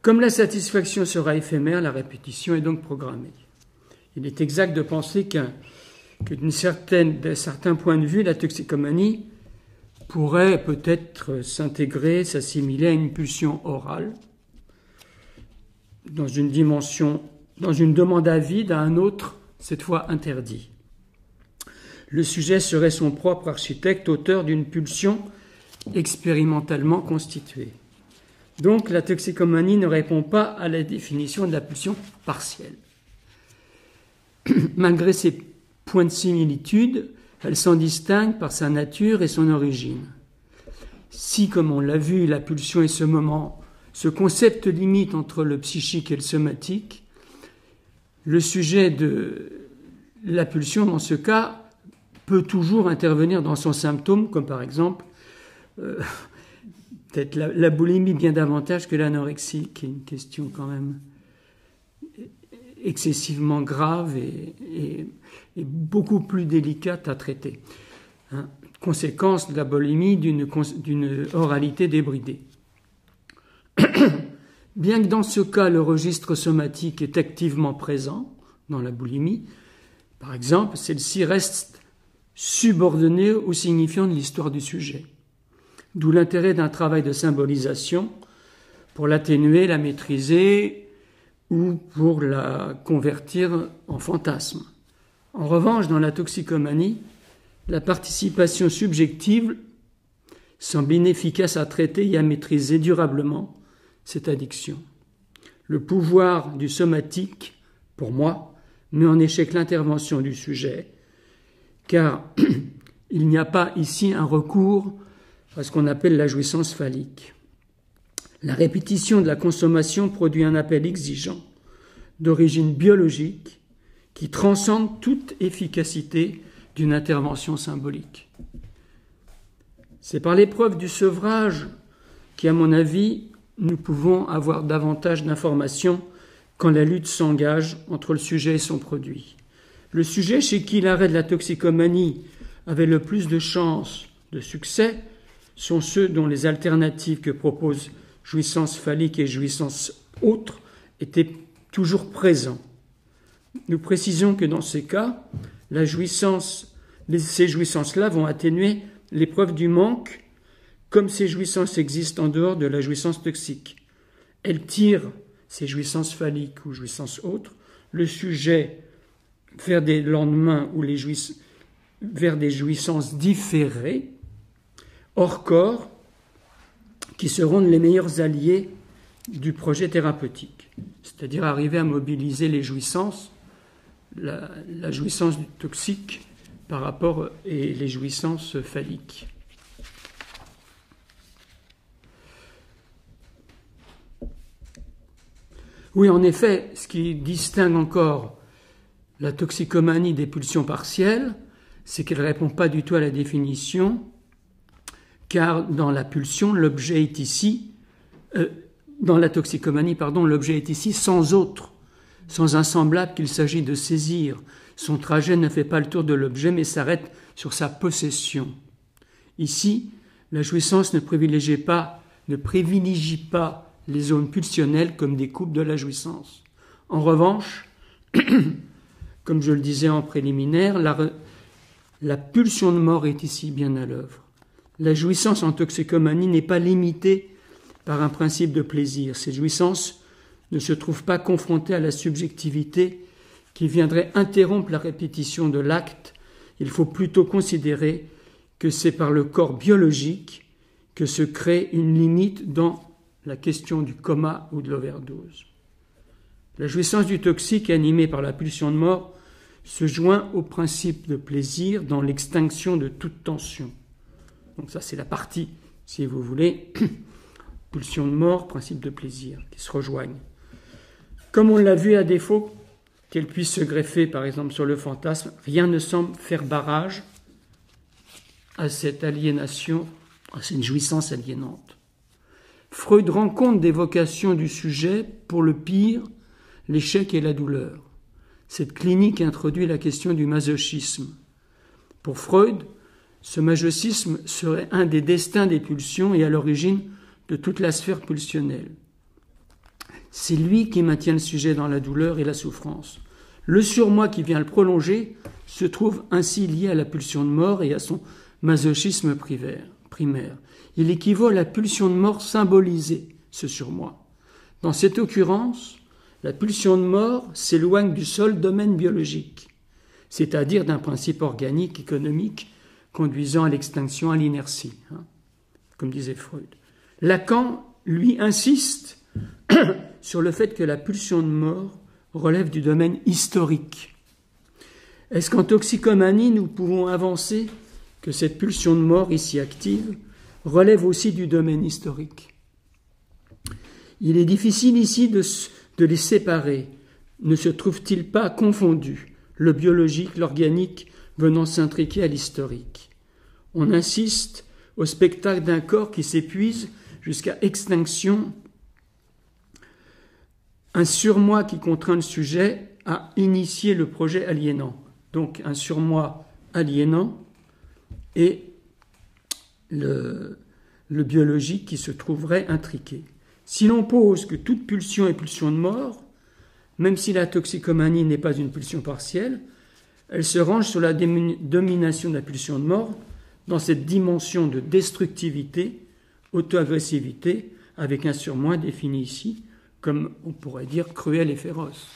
Comme la satisfaction sera éphémère, la répétition est donc programmée. Il est exact de penser d'un certain point de vue, la toxicomanie pourrait peut-être s'assimiler à une pulsion orale, dans une demande avide à un autre, cette fois interdit. Le sujet serait son propre architecte, auteur d'une pulsion expérimentalement constituée. Donc la toxicomanie ne répond pas à la définition de la pulsion partielle. Malgré ces points de similitude, elle s'en distingue par sa nature et son origine. Si, comme on l'a vu, la pulsion est ce concept limite entre le psychique et le somatique, le sujet de la pulsion, dans ce cas, peut toujours intervenir dans son symptôme, comme par exemple peut-être la boulimie bien davantage que l'anorexie, qui est une question quand même excessivement grave et beaucoup plus délicate à traiter. Conséquence de la boulimie d'une oralité débridée. Bien que dans ce cas, le registre somatique est activement présent dans la boulimie, par exemple, celle-ci reste subordonnée au signifiant de l'histoire du sujet. D'où l'intérêt d'un travail de symbolisation pour l'atténuer, la maîtriser ou pour la convertir en fantasme. En revanche, dans la toxicomanie, la participation subjective semble inefficace à traiter et à maîtriser durablement cette addiction. Le pouvoir du somatique, pour moi, met en échec l'intervention du sujet, car il n'y a pas ici un recours à ce qu'on appelle la jouissance phallique. La répétition de la consommation produit un appel exigeant, d'origine biologique, qui transcende toute efficacité d'une intervention symbolique. C'est par l'épreuve du sevrage qu'à mon avis, nous pouvons avoir davantage d'informations quand la lutte s'engage entre le sujet et son produit. Le sujet chez qui l'arrêt de la toxicomanie avait le plus de chances de succès sont ceux dont les alternatives que proposent jouissance phallique et jouissance autre étaient toujours présents. Nous précisons que dans ces cas, ces jouissances-là vont atténuer l'épreuve du manque, comme ces jouissances existent en dehors de la jouissance toxique. Elles tirent, ces jouissances phalliques ou jouissances autres, le sujet vers des lendemains ou vers des jouissances différées, hors corps, qui seront les meilleurs alliés du projet thérapeutique, c'est-à-dire arriver à mobiliser les jouissances, la jouissance toxique par rapport et les jouissances phalliques. Oui, en effet, ce qui distingue encore la toxicomanie des pulsions partielles, c'est qu'elle ne répond pas du tout à la définition, car dans la pulsion, l'objet est ici, dans la toxicomanie, l'objet est ici sans autre, sans un semblable qu'il s'agit de saisir. Son trajet ne fait pas le tour de l'objet, mais s'arrête sur sa possession. Ici, la jouissance ne privilégie pas les zones pulsionnelles comme des coupes de la jouissance. En revanche, comme je le disais en préliminaire, la pulsion de mort est ici bien à l'œuvre. La jouissance en toxicomanie n'est pas limitée par un principe de plaisir. Ces jouissances ne se trouvent pas confrontées à la subjectivité qui viendrait interrompre la répétition de l'acte. Il faut plutôt considérer que c'est par le corps biologique que se crée une limite dans la question du coma ou de l'overdose. La jouissance du toxique animée par la pulsion de mort se joint au principe de plaisir dans l'extinction de toute tension. Donc ça, c'est la partie, si vous voulez, pulsion de mort, principe de plaisir, qui se rejoignent. Comme on l'a vu, à défaut qu'elle puisse se greffer, par exemple, sur le fantasme, rien ne semble faire barrage à cette aliénation, à cette jouissance aliénante. Freud rend compte des vocations du sujet pour le pire, l'échec et la douleur. Cette clinique introduit la question du masochisme. Pour Freud, ce masochisme serait un des destins des pulsions et à l'origine de toute la sphère pulsionnelle. C'est lui qui maintient le sujet dans la douleur et la souffrance. Le surmoi qui vient le prolonger se trouve ainsi lié à la pulsion de mort et à son masochisme primaire. Il équivaut à la pulsion de mort symbolisée, ce surmoi. Dans cette occurrence, la pulsion de mort s'éloigne du seul domaine biologique, c'est-à-dire d'un principe organique, économique, conduisant à l'extinction, à l'inertie, comme disait Freud. Lacan, lui, insiste sur le fait que la pulsion de mort relève du domaine historique. Est-ce qu'en toxicomanie, nous pouvons avancer que cette pulsion de mort ici active relève aussi du domaine historique? Il est difficile ici de les séparer. Ne se trouve-t-il pas confondu le biologique, l'organique venant s'intriquer à l'historique? On insiste au spectacle d'un corps qui s'épuise jusqu'à extinction, un surmoi qui contraint le sujet à initier le projet aliénant. Donc un surmoi aliénant et le biologique qui se trouverait intriqué. Si l'on pose que toute pulsion est pulsion de mort, même si la toxicomanie n'est pas une pulsion partielle, elle se range sur la domination de la pulsion de mort dans cette dimension de destructivité, auto-agressivité, avec un surmoi défini ici, comme on pourrait dire cruel et féroce.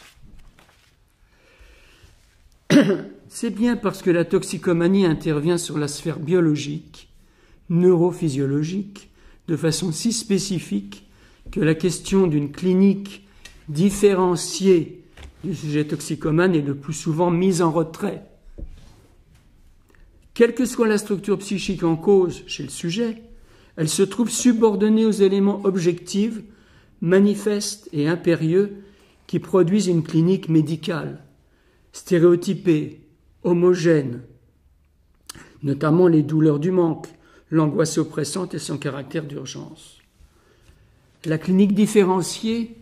C'est bien parce que la toxicomanie intervient sur la sphère biologique, neurophysiologique, de façon si spécifique que la question d'une clinique différenciée du sujet toxicomane est le plus souvent mise en retrait. Quelle que soit la structure psychique en cause chez le sujet, elle se trouve subordonnée aux éléments objectifs, manifestes et impérieux qui produisent une clinique médicale, stéréotypée, homogène, notamment les douleurs du manque, l'angoisse oppressante et son caractère d'urgence. La clinique différenciée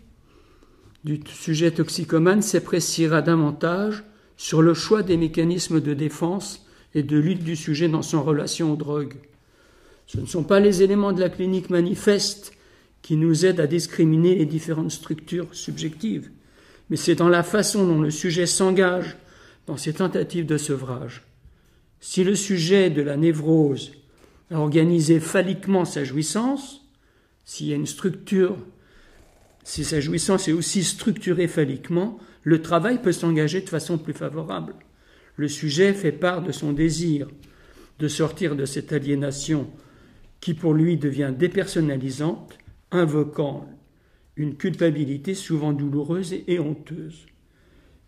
du sujet toxicomane s'appréciera davantage sur le choix des mécanismes de défense et de lutte du sujet dans son relation aux drogues. Ce ne sont pas les éléments de la clinique manifeste qui nous aident à discriminer les différentes structures subjectives, mais c'est dans la façon dont le sujet s'engage dans ses tentatives de sevrage. Si le sujet de la névrose a organisé phalliquement sa jouissance, s'il y a une structure, si sa jouissance est aussi structurée phalliquement, le travail peut s'engager de façon plus favorable. Le sujet fait part de son désir de sortir de cette aliénation qui pour lui devient dépersonnalisante, invoquant une culpabilité souvent douloureuse et honteuse.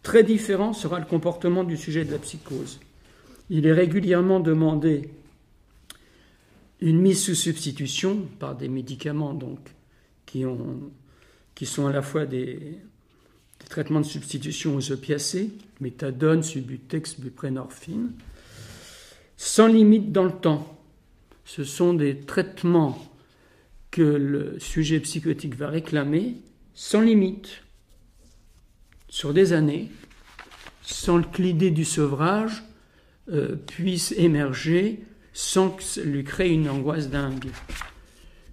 Très différent sera le comportement du sujet de la psychose. Il est régulièrement demandé une mise sous substitution par des médicaments donc, qui sont à la fois des traitements de substitution aux opiacés, méthadone, subutex, buprenorphine, sans limite dans le temps. Ce sont des traitements que le sujet psychotique va réclamer sans limite, sur des années, sans que l'idée du sevrage puisse émerger sans que ça lui crée une angoisse dingue.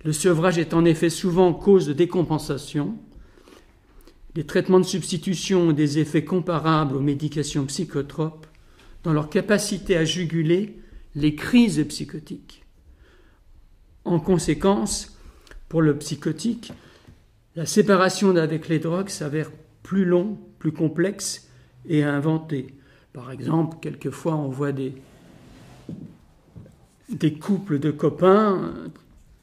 Le sevrage est en effet souvent cause de décompensation. Les traitements de substitution ont des effets comparables aux médications psychotropes dans leur capacité à juguler les crises psychotiques. En conséquence, pour le psychotique, la séparation avec les drogues s'avère plus long, plus complexe et à inventer. Par exemple, quelquefois on voit des couples de copains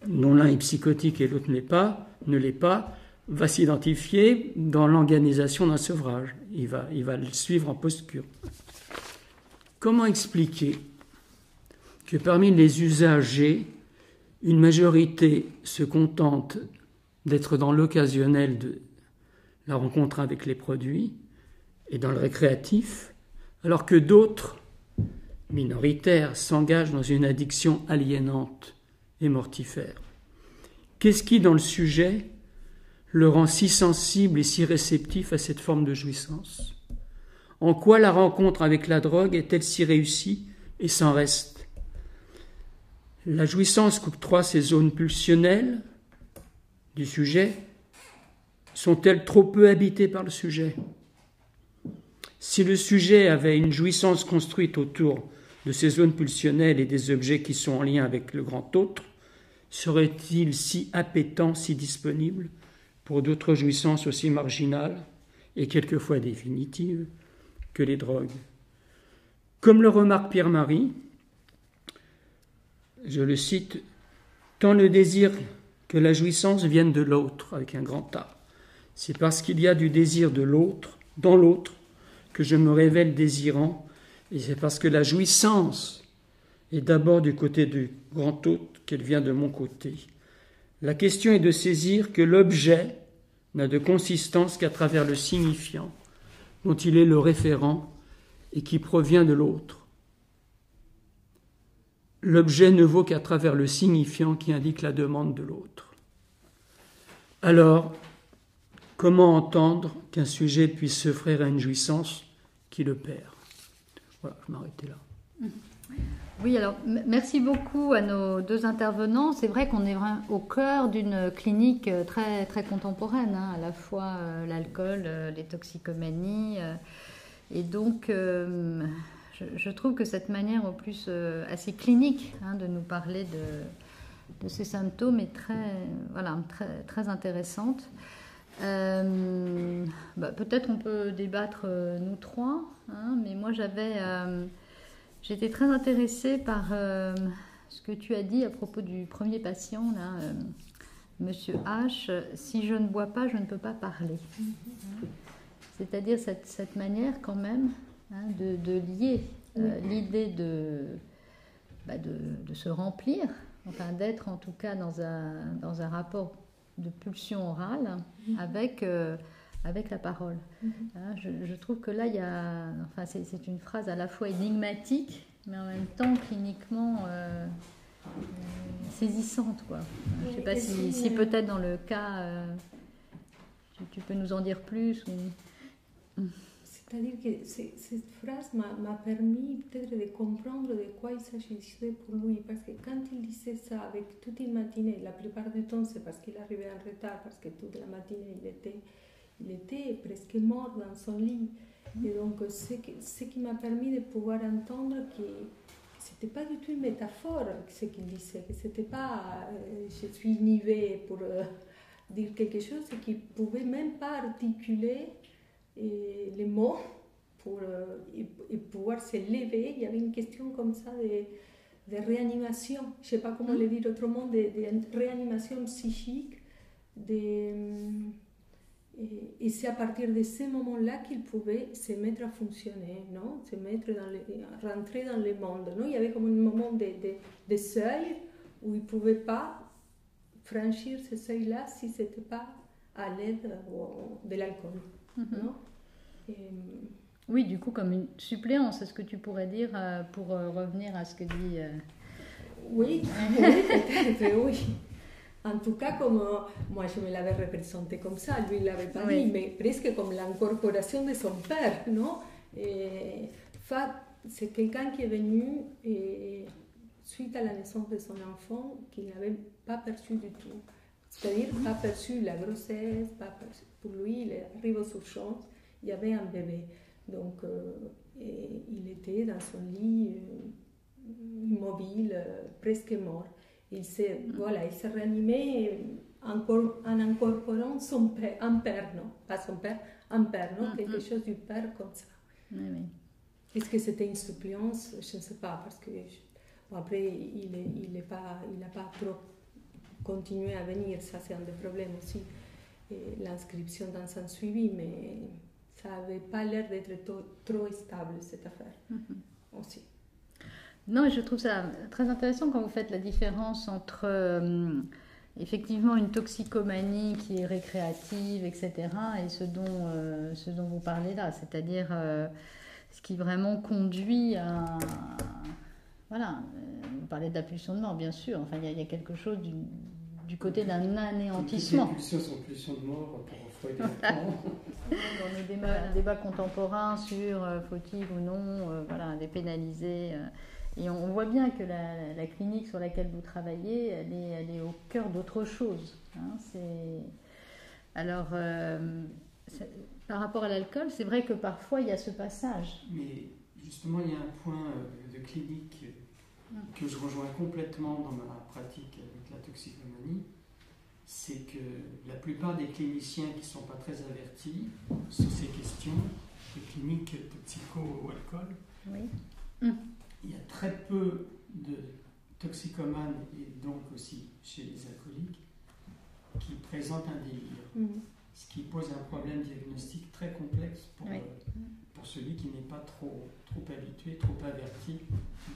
dont l'un est psychotique et l'autre ne l'est pas, va s'identifier dans l'organisation d'un sevrage. Il va le suivre en post-cure. Comment expliquer que parmi les usagers, une majorité se contente d'être dans l'occasionnel de la rencontre avec les produits et dans le récréatif, alors que d'autres, minoritaires, s'engagent dans une addiction aliénante et mortifère? Qu'est-ce qui, dans le sujet, le rend si sensible et si réceptif à cette forme de jouissance? En quoi la rencontre avec la drogue est-elle si réussie et sans reste? La jouissance qu'octroient ces zones pulsionnelles du sujet sont-elles trop peu habitées par le sujet? Si le sujet avait une jouissance construite autour de ces zones pulsionnelles et des objets qui sont en lien avec le grand autre, serait-il si appétant, si disponible pour d'autres jouissances aussi marginales et quelquefois définitives que les drogues? Comme le remarque Pierre-Marie, je le cite, « Tant le désir que la jouissance viennent de l'autre, avec un grand A. C'est parce qu'il y a du désir de l'autre, dans l'autre, que je me révèle désirant, et c'est parce que la jouissance est d'abord du côté du grand hôte qu'elle vient de mon côté. La question est de saisir que l'objet n'a de consistance qu'à travers le signifiant, dont il est le référent et qui provient de l'autre. L'objet ne vaut qu'à travers le signifiant qui indique la demande de l'autre. Alors, comment entendre qu'un sujet puisse s'offrir à une jouissance qui le perd? Voilà, je m'arrêtais là. Oui, alors merci beaucoup à nos deux intervenants. C'est vrai qu'on est vraiment au cœur d'une clinique très, très contemporaine, hein, à la fois l'alcool, les toxicomanies. Et donc, je trouve que cette manière en plus assez clinique de nous parler de ces symptômes est très, très intéressante. Peut-être on peut débattre nous trois, hein, mais moi j'étais très intéressée par ce que tu as dit à propos du premier patient là, Monsieur H, si je ne bois pas, je ne peux pas parler. C'est-à-dire cette manière quand même de lier l'idée de se remplir, enfin d'être en tout cas dans un rapport de pulsion orale avec la parole. Je trouve que là, il y a, enfin, c'est une phrase à la fois énigmatique, mais en même temps cliniquement saisissante, quoi. Je ne sais pas si peut-être dans le cas, tu peux nous en dire plus ou... C'est-à-dire que cette phrase m'a permis peut-être de comprendre de quoi il s'agissait pour lui, parce que quand il disait ça avec toute une matinée, la plupart du temps c'est parce qu'il arrivait en retard, parce que toute la matinée il était presque mort dans son lit. Et donc ce qui m'a permis de pouvoir entendre que c'était pas du tout une métaphore ce qu'il disait, que c'était pas je suis nivé pour dire quelque chose, et qu'il pouvait même pas articuler les mots pour et pouvoir se lever. Il y avait une question comme ça de réanimation, je ne sais pas comment le dire autrement, de réanimation psychique, et c'est à partir de ce moment-là qu'il pouvait se mettre à fonctionner, non? Se mettre rentrer dans le monde. Non? Il y avait comme un moment de seuil où il ne pouvait pas franchir ce seuil-là si ce n'était pas à l'aide de l'alcool. Non? Oui, du coup, comme une suppléance, est-ce que tu pourrais dire, pour revenir à ce que dit... Oui, peut-être, oui. En tout cas, comme moi je me l'avais représenté comme ça, lui il ne l'avait pas dit, mais presque comme l'incorporation de son père, non? C'est quelqu'un qui est venu suite à la naissance de son enfant qu'il n'avait pas perçu du tout. C'est-à-dire pas perçu la grossesse, pour lui, il arrive aux urgences, il y avait un bébé. Donc, il était dans son lit, immobile, presque mort. Il s'est réanimé en incorporant son père, un père, non? Pas son père, un père, non? Quelque chose du père comme ça. Oui. Est-ce que c'était une suppléance? Je ne sais pas, parce que après, il n'a pas trop continué à venir, ça c'est un des problèmes aussi. L'inscription dans un suivi, mais ça n'avait pas l'air d'être trop stable, cette affaire aussi. Non, je trouve ça très intéressant quand vous faites la différence entre effectivement une toxicomanie qui est récréative, etc., et ce dont vous parlez là, c'est-à-dire ce qui vraiment conduit à... Voilà, vous parlez de la pulsion de mort, bien sûr, enfin il y a quelque chose du côté d'un anéantissement. Les pulsions sont pulsions de mort pour Freud et Lacan. Dans les débats contemporains sur faut-il ou non dépénaliser... Et on voit bien que la clinique sur laquelle vous travaillez, elle est au cœur d'autre chose. Alors, par rapport à l'alcool, c'est vrai que parfois il y a ce passage. Mais justement, il y a un point de clinique que je rejoins complètement dans ma pratique avec la toxicomanie, c'est que la plupart des cliniciens qui ne sont pas très avertis sur ces questions de clinique toxico-alcool, il y a très peu de toxicomanes, et donc aussi chez les alcooliques, qui présentent un délire. Ce qui pose un problème diagnostique très complexe pour celui qui n'est pas trop habitué, trop averti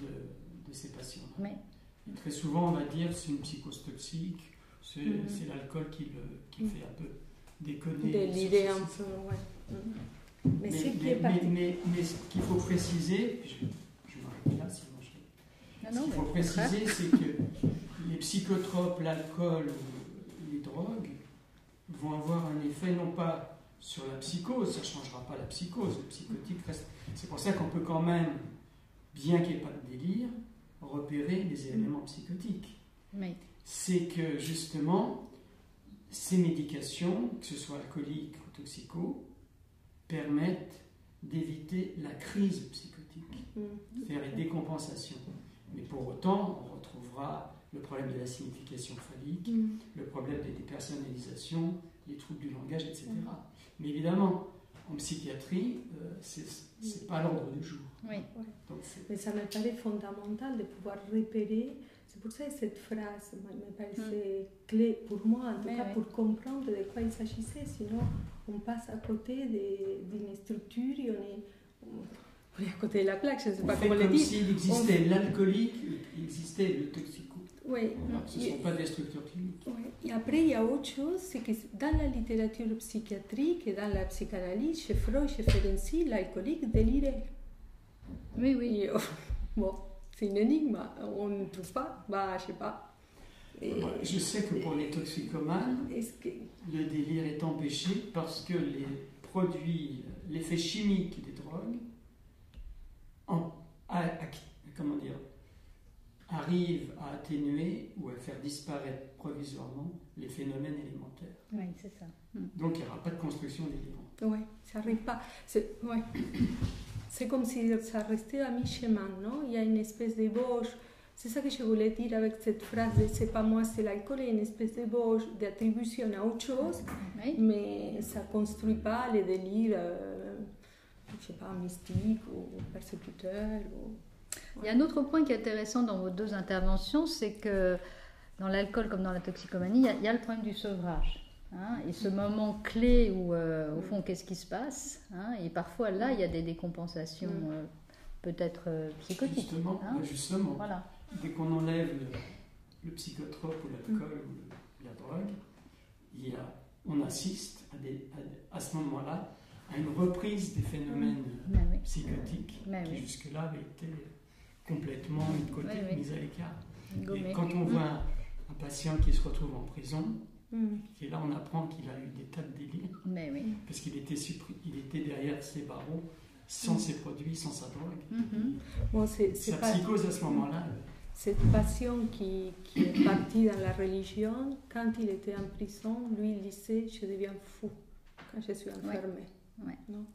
de ces patients-là. Et très souvent, on va dire c'est une psychose toxique, c'est l'alcool qui le fait un peu déconner. Délirer un peu, Mais ce qu'il faut préciser, là, ce qu'il faut préciser, c'est que les psychotropes, l'alcool, les drogues vont avoir un effet non pas sur la psychose, ça ne changera pas la psychose, le psychotique reste. C'est pour ça qu'on peut quand même, bien qu'il n'y ait pas de délire, repérer les éléments psychotiques. C'est que justement, ces médications, que ce soit alcooliques ou toxico, permettent d'éviter la crise psychotique, faire les décompensations. Mais pour autant, on retrouvera le problème de la signification phallique, le problème des dépersonnalisations, les troubles du langage, etc. Mais évidemment, en psychiatrie, c'est pas l'ordre du jour. Donc, mais ça me paraît fondamental de pouvoir repérer. C'est C'est pour ça que cette phrase me paraissait clé pour moi, en tout cas pour comprendre de quoi il s'agissait. Sinon, on passe à côté d'une structure et on est à côté de la plaque, je ne sais pas comment le dire. Comme s'il existait l'alcoolique, il existait le toxico. Oui. Ce ne sont pas des structures cliniques. Oui. Et après, il y a autre chose, c'est que dans la littérature psychiatrique et dans la psychanalyse, chez Freud, chez Ferenczi, l'alcoolique délirait. Oui, oui. Et, bon, c'est une énigme, on ne trouve pas, bah, je ne sais pas. Et, je sais que pour les toxicomanes, le délire est empêché parce que les produits, l'effet chimique des drogues, arrive à atténuer ou à faire disparaître provisoirement les phénomènes élémentaires. Oui, c'est ça. Donc il n'y aura pas de construction délirante. Oui, ça n'arrive pas. C'est comme si ça restait à mi-chemin, non? Il y a une espèce d'ébauche. C'est ça que je voulais dire avec cette phrase de c'est pas moi, c'est l'alcool, il y a une espèce d'ébauche, d'attribution à autre chose, mais ça ne construit pas les délires, je ne sais pas, mystiques ou persécuteurs. Il y a un autre point qui est intéressant dans vos deux interventions, c'est que dans l'alcool comme dans la toxicomanie, il y a le problème du sevrage. Et ce moment clé où, au fond, qu'est-ce qui se passe, et parfois, là, il y a des décompensations peut-être psychotiques. Justement. Voilà. Dès qu'on enlève le psychotrope ou l'alcool ou la drogue, on assiste à ce moment-là à une reprise des phénomènes psychotiques qui jusque-là avaient été complètement mis de côté, mis à l'écart. Et quand on voit un patient qui se retrouve en prison, et là on apprend qu'il a eu des tas de délires, parce qu'il était derrière ses barreaux, sans ses produits, sans sa drogue. Bon, sa psychose à ce moment-là. Cette passion qui est partie dans la religion, quand il était en prison, lui il disait je deviens fou quand je suis enfermé. Non,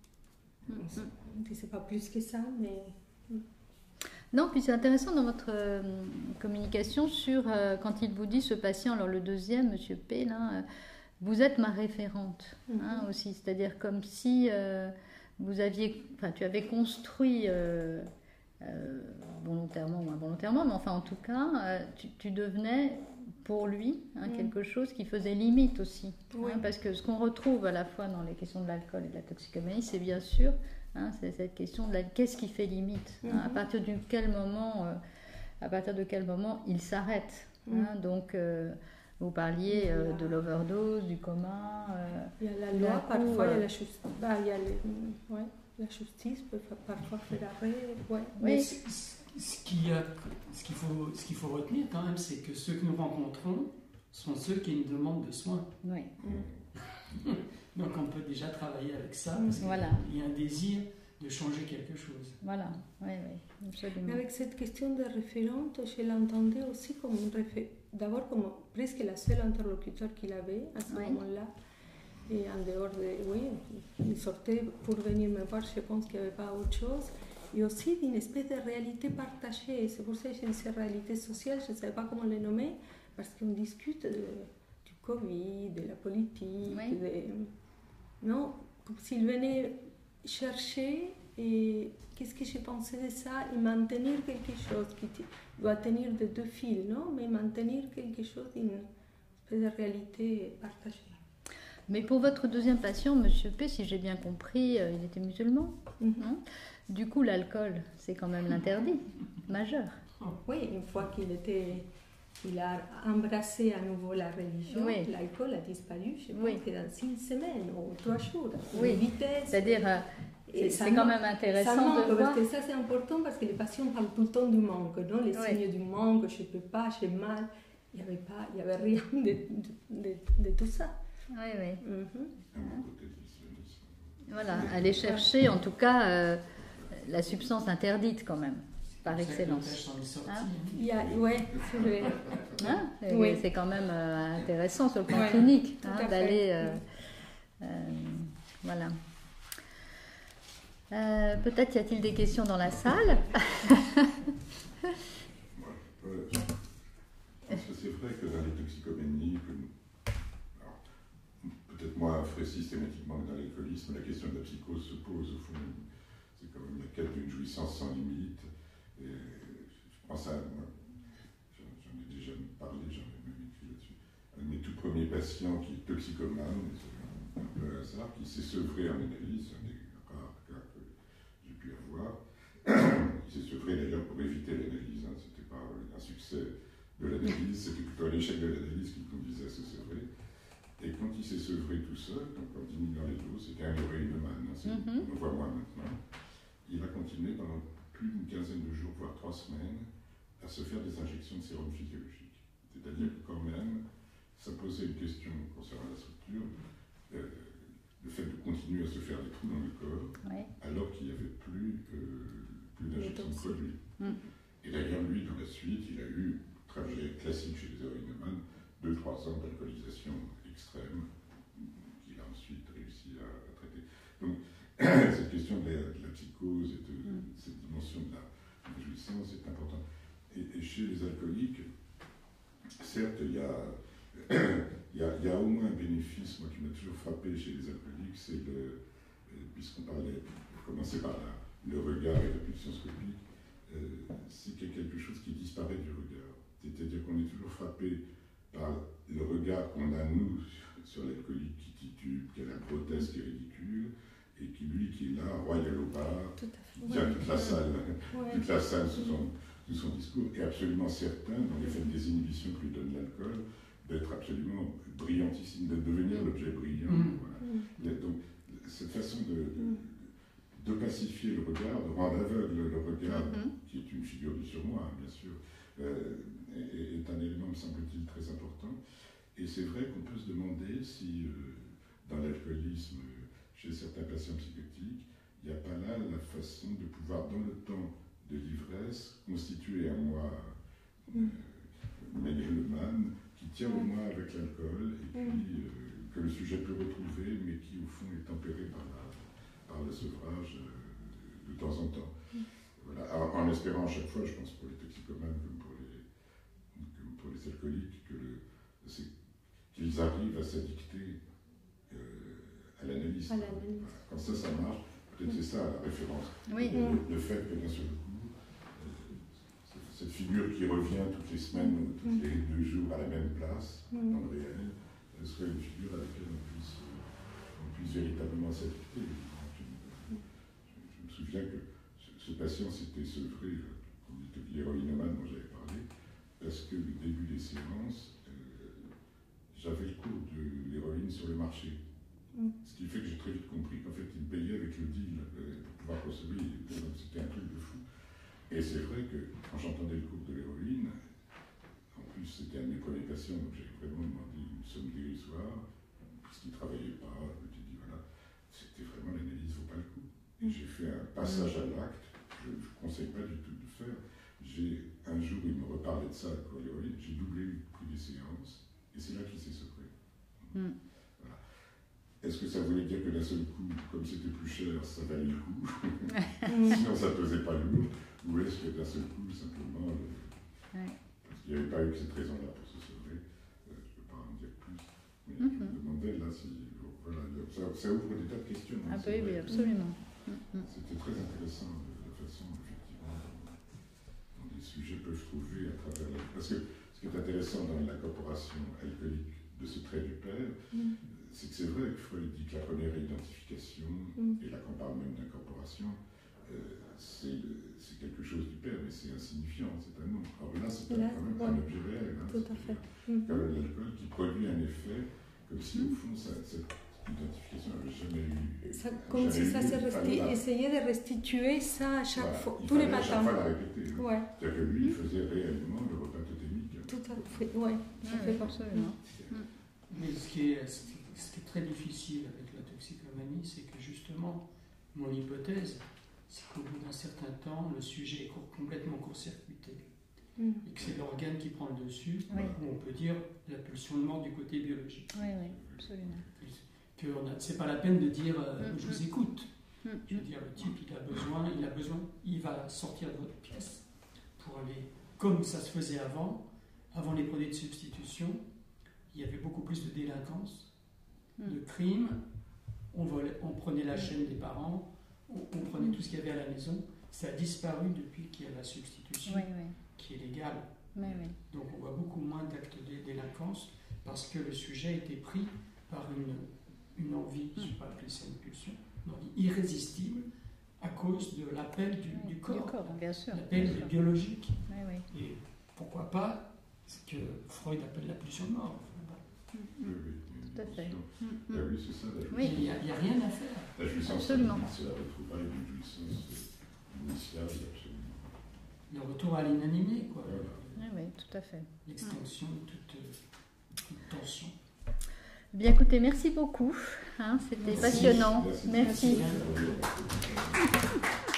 on ne disait pas plus que ça, mais... Non, puis c'est intéressant dans votre communication sur quand il vous dit ce patient, alors le deuxième, Monsieur P, là, vous êtes ma référente aussi, c'est-à-dire comme si tu avais construit volontairement ou involontairement, mais enfin en tout cas, tu devenais pour lui quelque chose qui faisait limite aussi, parce que ce qu'on retrouve à la fois dans les questions de l'alcool et de la toxicomanie, c'est bien sûr c'est cette question de qu'est-ce qui fait limite, à partir de quel moment il s'arrête. Donc vous parliez de l'overdose, du coma. Il y a la loi, parfois il y a la justice. La justice peut parfois faire arrêt. Mais ce qu'il faut retenir quand même, c'est que ceux que nous rencontrons sont ceux qui nous demandent de soins. Donc on peut déjà travailler avec ça, parce qu'il y a un désir de changer quelque chose. Voilà, absolument. Mais avec cette question de référente, je l'entendais aussi comme d'abord comme presque la seule interlocuteur qu'il avait à ce moment-là. Et en dehors il sortait pour venir me voir, je pense qu'il n'y avait pas autre chose. Et aussi d'une espèce de réalité partagée. C'est pour ça que je disais réalité sociale, je ne savais pas comment le nommer, parce qu'on discute du Covid, de la politique, non, comme s'il venait chercher et qu'est-ce que j'ai pensé de ça et maintenir quelque chose qui doit tenir de deux fils, non, mais maintenir quelque chose d'une espèce de réalité partagée. Mais pour votre deuxième patient, Monsieur P, si j'ai bien compris, il était musulman. Du coup, l'alcool, c'est quand même l'interdit majeur. Oui, une fois qu'il a embrassé à nouveau la religion, l'alcool a disparu, je pense que dans 6 semaines ou 3 jours. Vitesse. C'est-à-dire, c'est quand même intéressant de voir. Parce que ça, c'est important parce que les patients parlent tout le temps du manque, non? Les signes du manque, je ne peux pas, j'ai mal. Il n'y avait rien de tout ça. Voilà, aller chercher en tout cas la substance interdite quand même, par excellence. C'est quand même intéressant sur le plan clinique d'aller. Voilà. Peut-être y a-t-il des questions dans la salle. Parce que c'est vrai que dans les toxicomanies, peut-être moins frais systématiquement que dans l'alcoolisme, la question de la psychose se pose au fond. C'est quand même la quête d'une jouissance sans limite. Et je pense à, j'en ai parlé, j'en ai même écrit là-dessus. Un de mes tout premiers patients qui est toxicomane, c'est un peu un hasard, qui s'est sevré en analyse, un des rares cas que j'ai pu avoir. Il s'est sevré d'ailleurs pour éviter l'analyse, hein. C'était pas un succès de l'analyse, c'était plutôt un échec de l'analyse qui le conduisait à se sevrer. Et quand il s'est sevré tout seul, donc en diminuant les doses, c'était un héroïnomane, hein, on le voit moins maintenant, il a continué pendant plus d'une quinzaine de jours, voire 3 semaines, à se faire des injections de sérum physiologique. C'est-à-dire que quand même, ça posait une question concernant la structure, le fait de continuer à se faire des trous dans le corps, alors qu'il n'y avait plus d'injection de produit. Et d'ailleurs, lui, dans la suite, il a eu, trajet classique chez les héroïnomanes, 2-3 ans d'alcoolisation extrême, qu'il a ensuite réussi à traiter. Donc, cette question de la psychose et de cette dimension de la jouissance est importante. Et chez les alcooliques, certes, il y a au moins un bénéfice, moi qui m'a toujours frappé chez les alcooliques, c'est puisqu'on commençait par le regard et la pulsion scopique, c'est qu'il y a quelque chose qui disparaît du regard. C'est-à-dire qu'on est toujours frappé par le regard qu'on a, nous, sur l'alcoolique qui titube, qui a la grotesque et ridicule, et qui, lui, qui est là, royal au bar, qui tient toute la salle sous son discours, est absolument certain, dans les faits des inhibitions que lui donne l'alcool, d'être absolument brillantissime, de devenir l'objet brillant. Voilà. Donc, cette façon de pacifier le regard, de rendre aveugle le regard, qui est une figure du surmoi, hein, bien sûr, est un élément, me semble-t-il, très important. Et c'est vrai qu'on peut se demander si, dans l'alcoolisme, chez certains patients psychotiques, il n'y a pas là la façon de pouvoir, dans le temps de l'ivresse, constituer un moi mégalomane qui tient au moins avec l'alcool, et puis que le sujet peut retrouver, mais qui, au fond, est tempéré par le sevrage de temps en temps. Voilà. Alors, en espérant à chaque fois, je pense pour les toxicomanes comme pour les alcooliques, qu'ils arrivent à s'addicter à l'analyse. Voilà. Quand ça marche, peut-être c'est ça la référence. Le fait que d'un seul coup, cette figure qui revient toutes les semaines ou tous les 2 jours à la même place, dans le réel, serait une figure à laquelle on puisse véritablement s'addicter. Je me souviens que ce patient s'était sevré, l'héroïnomane dont j'avais parlé, parce que le début des séances, j'avais le cours de l'héroïne sur le marché. Ce qui fait que j'ai très vite compris qu'en fait, il payait avec le deal pour pouvoir consommer. C'était un truc de fou. Et c'est vrai que quand j'entendais le cours de l'héroïne, en plus c'était un de mes premiers patients, donc j'ai vraiment demandé une somme dérisoire, puisqu'il ne travaillait pas. Je me suis dit, voilà, c'était vraiment l'analyse, vaut pas le coup. Et j'ai fait un passage à l'acte, je ne conseille pas du tout de faire. Un jour, il me reparlait de ça pour l'héroïne, j'ai doublé le prix des séances, et c'est là qu'il s'est sevré. Voilà. Est-ce que ça voulait dire que d'un seul coup, comme c'était plus cher, ça valait le coup sinon ça ne pesait pas lourd? Ou est-ce que d'un seul coup, simplement, parce qu'il n'y avait pas eu que cette raison-là pour se sevrer, je ne peux pas en dire plus, mais je me demandais là si... Voilà, ça ouvre des tas de questions. Ah oui, absolument. C'était très intéressant la façon, effectivement, dont les sujets peuvent trouver à travers Parce que ce qui est intéressant dans l'incorporation alcoolique de ce trait du père, c'est que c'est vrai que Freud dit que la première identification, et là qu'on parle même d'incorporation, c'est quelque chose du père, mais c'est insignifiant, c'est un nom. Alors là, c'est quand même un objet réel. Hein, tout à fait. Comme l'alcool qui produit un effet, comme si au fond, cette identification n'avait jamais eu. Comme si ça essayait de restituer ça à chaque fois, tous les matins. À chaque fois la répéter. C'est-à-dire que lui, il faisait réellement le repas totémique. Tout à fait, ça fait absolument. Mais ce qui est très difficile avec la toxicomanie, c'est que justement, mon hypothèse, c'est qu'au bout d'un certain temps, le sujet est complètement court-circuité. Et que c'est l'organe qui prend le dessus, où on peut dire la pulsion de mort du côté biologique. Oui, absolument. C'est pas la peine de dire je vous écoute. Je veux dire, le type, il a besoin, il va sortir de votre pièce pour aller, comme ça se faisait avant les produits de substitution, il y avait beaucoup plus de délinquance, de crimes, on prenait la chaîne des parents, on prenait tout ce qu'il y avait à la maison. Ça a disparu depuis qu'il y a la substitution, qui est légale Oui, oui. Donc on voit beaucoup moins d'actes de délinquance parce que le sujet a été pris par une envie, je ne sais pas appeler ça une pulsion, une envie irrésistible à cause de l'appel du corps. Du corps, bien sûr. L'appel biologique. Oui, oui. Et pourquoi pas ce que Freud appelle la pulsion de mort. Oui, oui, Tout à fait. Ah oui, c'est ça, la Oui. Il n'y a rien à faire. La jouissance, Absolument. c'est la retrouvaille d'une jouissance initiale, absolument. Le retour à l'inanimé, quoi. Voilà. Oui, oui, tout à fait. L'extinction de toute tension. Bien écoutez, merci beaucoup. Hein, c'était Merci. passionnant. Merci. Merci. Merci.